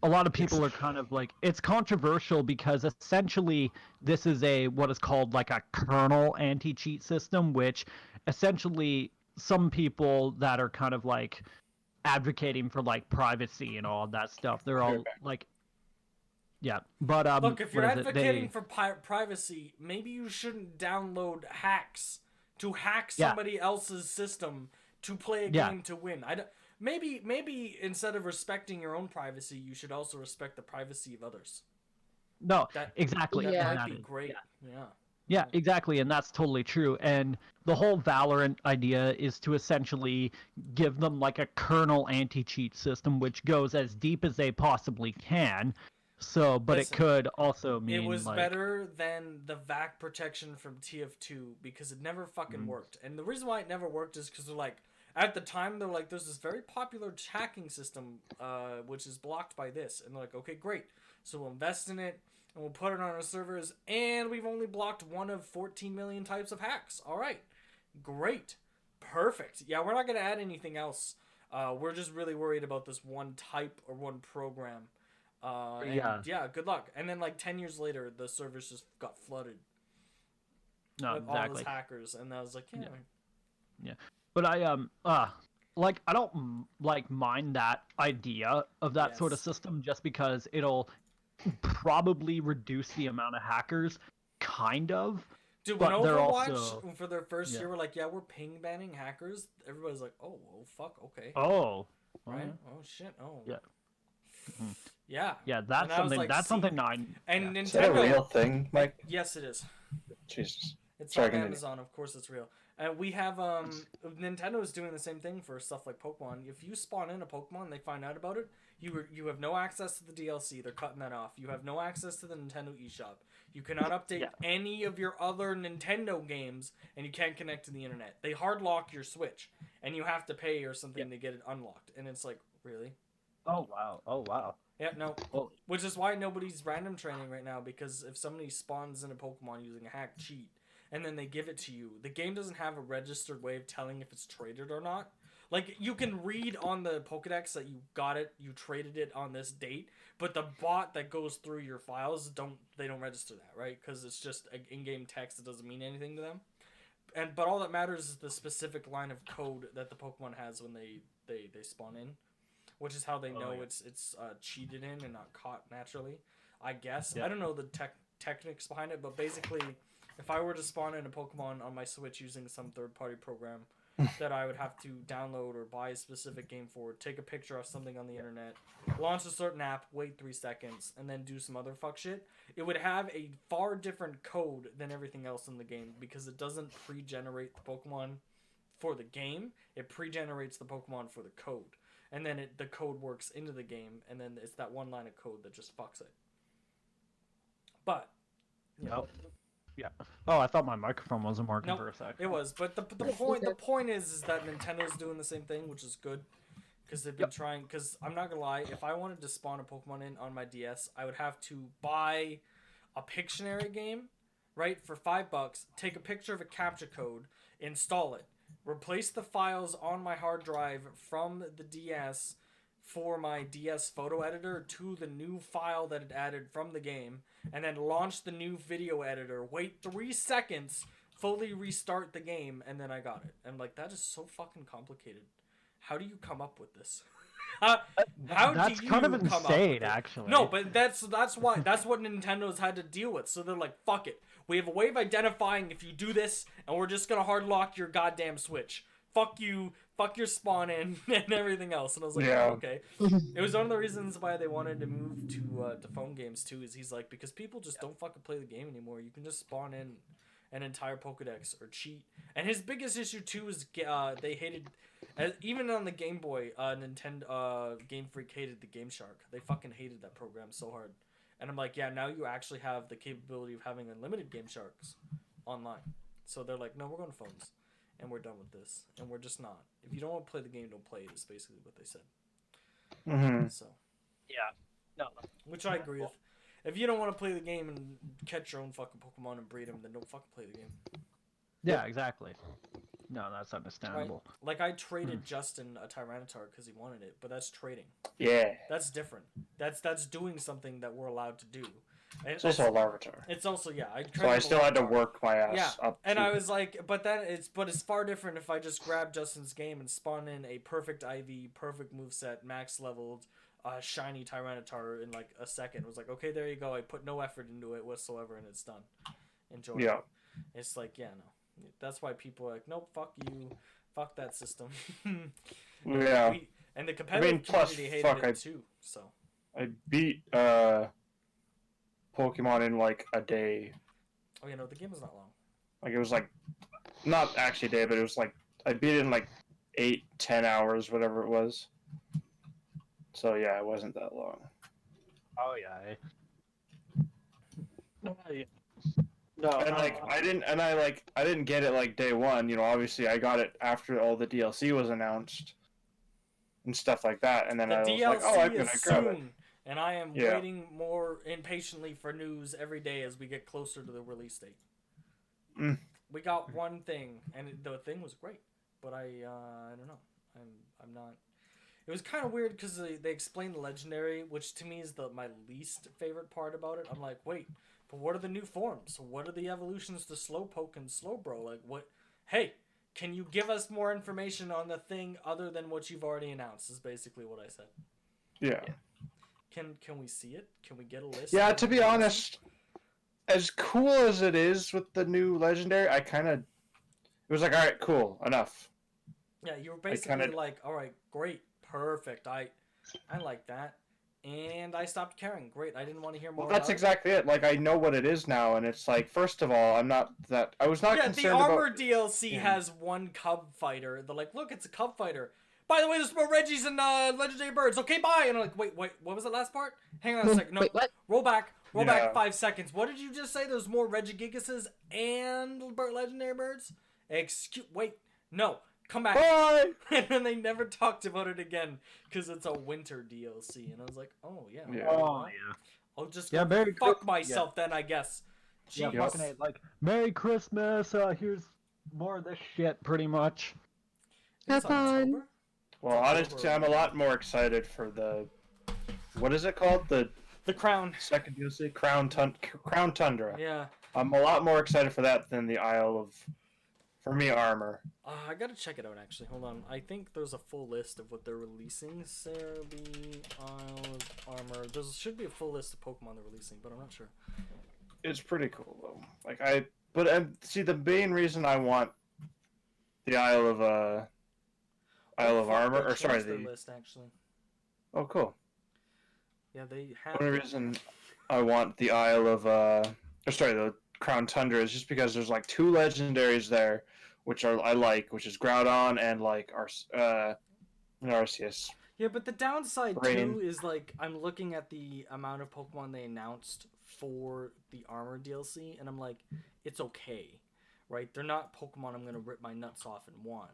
C: a lot of people are kind of like, it's controversial because essentially this is what is called like a kernel anti-cheat system, which essentially some people that are kind of like advocating for like privacy and all that stuff, they're all like, but
A: look, if you're advocating for privacy, maybe you shouldn't download hacks to hack somebody else's system to play a game to win. Maybe instead of respecting your own privacy, you should also respect the privacy of others.
C: No, exactly.
A: That might be great.
C: Yeah, exactly, and that's totally true. And the whole Valorant idea is to essentially give them like a kernel anti-cheat system, which goes as deep as they possibly can. So, but listen, it could also mean
A: it was
C: like,
A: better than the VAC protection from TF2 because it never fucking worked. And the reason why it never worked is because they're like, at the time they're like, there's this very popular hacking system, which is blocked by this, and they're like, okay, great. So we'll invest in it and we'll put it on our servers, and we've only blocked one of 14 million types of hacks. All right, great, perfect. Yeah, we're not gonna add anything else. We're just really worried about this one type or one program. Good luck. And then like 10 years later, the servers just got flooded.
C: No,
A: with
C: exactly.
A: all those hackers, and I was like,
C: yeah. But I don't like mind that idea of that sort of system, just because it'll probably reduce the amount of hackers, kind of.
A: Dude, when Overwatch for their first year were like, we're ping banning hackers, everybody's like, oh, well, fuck, okay.
C: Oh.
A: Right? Oh shit. Oh.
C: Yeah.
A: Yeah.
C: Yeah,
A: And
C: that's
A: I was
C: something.
A: like,
C: That's
A: see?
C: something I.
A: And
C: Yeah.
B: Is that a
A: Nintendo.
B: real thing, Mike?
A: Yes, it is.
B: Jesus.
A: It's
B: Sorry,
A: on
B: continue.
A: Amazon, of course it's real. And we have Nintendo's doing the same thing for stuff like Pokemon. If you spawn in a Pokemon and they find out about it, you have no access to the DLC. They're cutting that off. You have no access to the Nintendo eShop. You cannot update any of your other Nintendo games, and you can't connect to the internet. They hard lock your Switch, and you have to pay or something to get it unlocked. And it's like, really?
C: Oh wow! Oh wow!
A: Yeah, no.
C: Holy.
A: Which is why nobody's random training right now, because if somebody spawns in a Pokemon using a hack cheat, and then they give it to you, the game doesn't have a registered way of telling if it's traded or not. Like, you can read on the Pokedex that you got it, you traded it on this date, but the bot that goes through your files don't register that, right? Because it's just in-game text that doesn't mean anything to them. But all that matters is the specific line of code that the Pokemon has when they spawn in, which is how they know it's cheated in and not caught naturally, I guess. I don't know the techniques behind it, but basically, if I were to spawn in a Pokemon on my Switch using some third-party program that I would have to download or buy a specific game for, take a picture of something on the internet, launch a certain app, wait 3 seconds, and then do some other fuck shit, it would have a far different code than everything else in the game, because it doesn't pre-generate the Pokemon for the game, it pre-generates the Pokemon for the code. And then the code works into the game, and then it's that one line of code that just fucks it. But, you know.
C: Yeah. Oh, I thought my microphone wasn't working
A: Nope,
C: for a sec.
A: it was. But the point is that Nintendo's doing the same thing, which is good. Because they've been trying, because I'm not gonna lie, if I wanted to spawn a Pokemon in on my DS, I would have to buy a Pictionary game, right, for $5, take a picture of a CAPTCHA code, install it, replace the files on my hard drive from the DS for my DS photo editor to the new file that it added from the game, and then launch the new video editor, wait 3 seconds, fully restart the game, and then I got it. And like, that is so fucking complicated. How do you come up with this? How
C: That's
A: do you
C: kind of
A: come up with
C: insane,
A: it?
C: actually.
A: No, but that's what Nintendo's had to deal with. So they're like, fuck it. We have a way of identifying if you do this, and we're just gonna hard lock your goddamn Switch. Fuck you, fuck your spawn in, and everything else. And I was like, oh, okay. It was one of the reasons why they wanted to move to phone games too. Is he's like, because people just don't fucking play the game anymore. You can just spawn in an entire Pokedex or cheat. And his biggest issue too is they hated, even on the Game Boy, Nintendo Game Freak hated the Game Shark. They fucking hated that program so hard. And I'm like, yeah, now you actually have the capability of having unlimited Game Sharks online. So they're like, no, we're going to phones. And we're done with this. And we're just not. If you don't want to play the game, don't play it, is basically what they said.
B: Mm-hmm.
A: So.
C: Yeah. No.
A: Which I agree with. If you don't want to play the game and catch your own fucking Pokemon and breed them, then don't fucking play the game.
C: Yeah, exactly. No, that's understandable.
A: Right? Like, I traded Justin a Tyranitar because he wanted it, but that's trading.
B: Yeah.
A: That's different. That's doing something that we're allowed to do. And
B: it's also a Larvitar.
A: It's also, yeah.
B: So I still had to work my ass up.
A: And I was like, but it's far different if I just grab Justin's game and spawn in a perfect IV, perfect moveset, max leveled, shiny Tyranitar in like a second. It was like, okay, there you go. I put no effort into it whatsoever, and it's done. Enjoy.
B: Yeah.
A: It's like, yeah, no. That's why people are like, nope, fuck you, fuck that system.
B: Yeah.
A: And the competitive community hated it too. So.
B: I beat Pokemon in like a day.
A: Oh, yeah, no, the game was not long.
B: Like, it was like, not actually a day, but it was like, I beat it in like 8-10 hours, whatever it was. So yeah, it wasn't that long.
C: Oh yeah. No,
B: and like I didn't get it like day one. You know, obviously I got it after all the DLC was announced and stuff like that. And then I was like, oh, I'm gonna grab it.
A: And I am waiting more impatiently for news every day as we get closer to the release date.
B: Mm.
A: We got one thing, and the thing was great, but I don't know. I'm not. It was kind of weird because they explained the legendary, which to me is my least favorite part about it. I'm like, wait, but what are the new forms? What are the evolutions to Slowpoke and Slowbro? Like, what? Hey, can you give us more information on the thing other than what you've already announced? Is basically what I said.
B: Yeah.
A: Can we see it? Can we get a list?
B: Yeah, to be honest, as cool as it is with the new legendary, I kind of, it was like, all right, cool, enough.
A: Yeah, you were basically like, all right, great, perfect. I like that. and I stopped caring. Great, I didn't want to hear more.
B: Well, that's
A: about
B: exactly it. Like, I know what it is now, and it's like, first of all, I was not
A: Yeah,
B: concerned
A: the armor
B: about...
A: DLC has one cub fighter. They're like, look, it's a cub fighter. By the way, there's more Reggies and legendary birds. Okay, bye. And I'm like, wait, what was that last part? Hang on a second. No,
E: Wait, what?
A: roll back
B: Yeah.
A: 5 seconds. What did you just say? There's more Regigigases and legendary birds? Wait, no, come back.
B: Bye!
A: And then they never talked about it again because it's a winter DLC. And I was like, oh yeah.
B: Yeah.
C: Oh yeah.
A: I'll just
C: Yeah,
A: go
C: Merry
A: fuck
C: Christmas.
A: myself then, I guess.
C: Yeah,
A: Jeez.
B: Yes.
C: fucking A, like Merry Christmas. Here's more of this shit, pretty much.
E: Have
A: It's
E: fun.
A: October?
B: Well, honestly, I'm a lot more excited for the... What is it called? The
A: The Crown.
B: second DLC? Crown Tundra.
A: Yeah.
B: I'm a lot more excited for that than the Isle of... For me, Armor.
A: I gotta check it out actually. Hold on. I think there's a full list of what they're releasing. Cerebi, Isle of Armor. There should be a full list of Pokemon they're releasing, but I'm not sure.
B: It's pretty cool, though. See, the main reason I want the Isle of Armor, or sorry,
A: their
B: the...
A: list actually.
B: Oh, cool.
A: Yeah, they have.
B: The only reason I want the Isle of, the Crown Tundra is just because there's like 2 legendaries there, which which is Groudon and like Arceus.
A: Yeah, but the downside
B: Rain.
A: too is like I'm looking at the amount of Pokemon they announced for the Armor DLC, and I'm like, it's okay, right? They're not Pokemon I'm gonna rip my nuts off and want.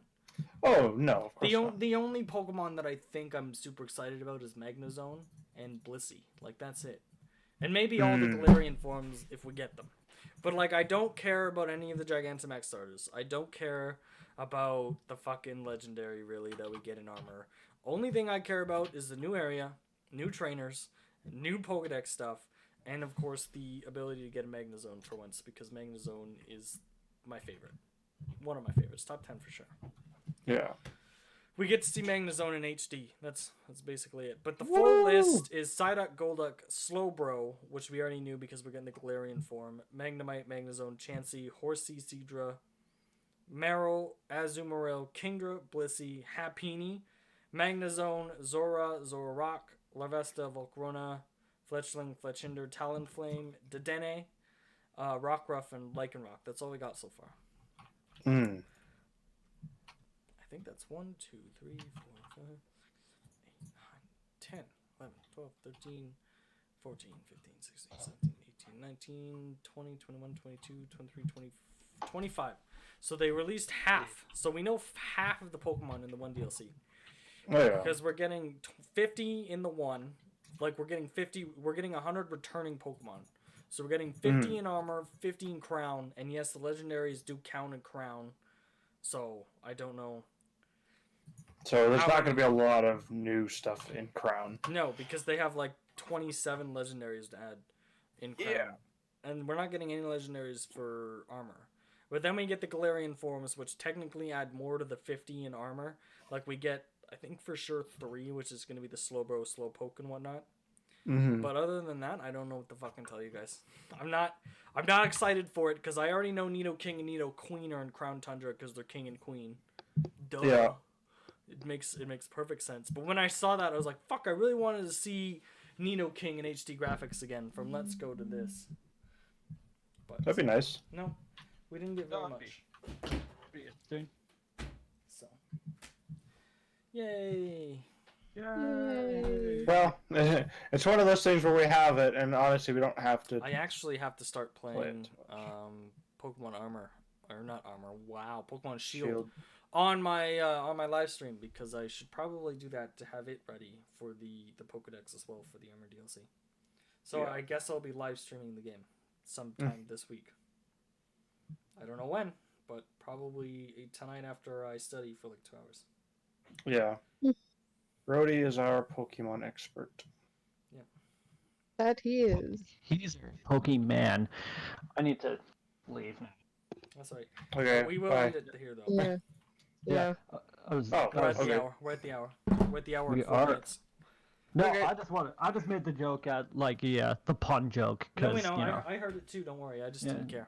B: Oh no, of course not.
A: The only Pokemon that I think I'm super excited about is Magnezone and Blissey. Like, that's it. And maybe all the Galarian forms if we get them. But, like, I don't care about any of the Gigantamax starters. I don't care about the fucking Legendary, really, that we get in Armor. Only thing I care about is the new area, new trainers, new Pokedex stuff, and, of course, the ability to get a Magnezone for once, because Magnezone is my favorite. One of my favorites. Top 10 for sure.
B: Yeah.
A: We get to see Magnezone in HD. That's basically it. But the full list is Psyduck, Golduck, Slowbro, which we already knew because we're getting the Galarian form, Magnemite, Magnezone, Chansey, Horsea, Seadra, Marill, Azumarill, Kingdra, Blissey, Happiny, Magnezone, Zora, Zoroark, Larvesta, Volcarona, Fletchling, Fletchinder, Talonflame, Dedenne, Rockruff, and Lycanroc. That's all we got so far. I think that's 1, 2, 3, 4, 5, 6, 8, 9, 10, 11, 12, 13, 14, 15, 16, 17, 18, 19, 20, 21, 22, 23, 20, 25. So they released half. So we know half of the Pokemon in the one DLC.
B: Oh yeah.
A: Because we're getting 50 in the one. Like, we're getting 100 returning Pokemon. So we're getting 50 in Armor, 50 in Crown, and yes, the Legendaries do count in Crown. So, I don't know.
B: So there's not going to be a lot of new stuff in Crown.
A: No, because they have like 27 legendaries to add in Crown.
B: Yeah.
A: And we're not getting any legendaries for Armor. But then we get the Galarian forms, which technically add more to the 50 in Armor. Like, we get, I think for sure 3, which is going to be the Slowbro, Slowpoke, and whatnot.
B: Mm-hmm.
A: But other than that, I don't know what to fucking tell you guys. I'm not excited for it, because I already know Nidoking and Nidoqueen are in Crown Tundra, because they're king and queen. Duh.
B: Yeah.
A: It makes perfect sense. But when I saw that, I was like, fuck, I really wanted to see Nidoking in HD graphics again from Let's Go to this. But
B: That'd be nice.
A: no, we didn't get very much.
C: Pretty interesting.
A: So, yay.
C: Yay.
B: Well, it's one of those things where we have it, and honestly, we don't have to.
A: I actually have to start playing
B: Play
A: Pokemon Armor. Or not Armor, wow, Pokemon Shield.
B: Shield.
A: On my live stream, because I should probably do that to have it ready for the Pokedex as well for the Armor DLC. So
B: Yeah.
A: I guess I'll be live streaming the game sometime this week. I don't know when, but probably tonight after I study for like 2 hours.
B: Yeah. Brody is our Pokemon expert.
E: That he is.
C: He's a Pokemon. I need to leave now.
A: That's right.
B: Okay.
A: We will
B: bye.
A: end it here though.
E: Yeah. Yeah.
C: I was.
B: Oh,
A: We're at
B: okay.
A: the hour. We're at the hour. We're at the hour
C: We
A: and 4
C: are.
A: minutes.
C: No,
B: Okay.
C: I just made the joke at like the pun joke
A: No,
C: because
A: we know.
C: you know.
A: I heard it too. Don't worry. I just didn't care.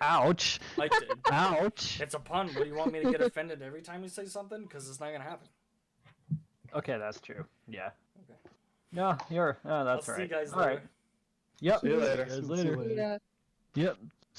C: Ouch!
A: I did.
C: Ouch!
A: It's a pun. What do you want me to get offended every time you say something? Because it's not gonna happen.
C: Okay, that's true. Yeah.
A: Okay.
C: Yeah, you're. Oh,
A: I'll
C: that's
A: see
C: right.
A: you guys
C: All
A: later.
C: right. Yep.
B: See you later.
C: See you guys
D: See you
C: later.
D: later.
E: Yeah.
C: Yep.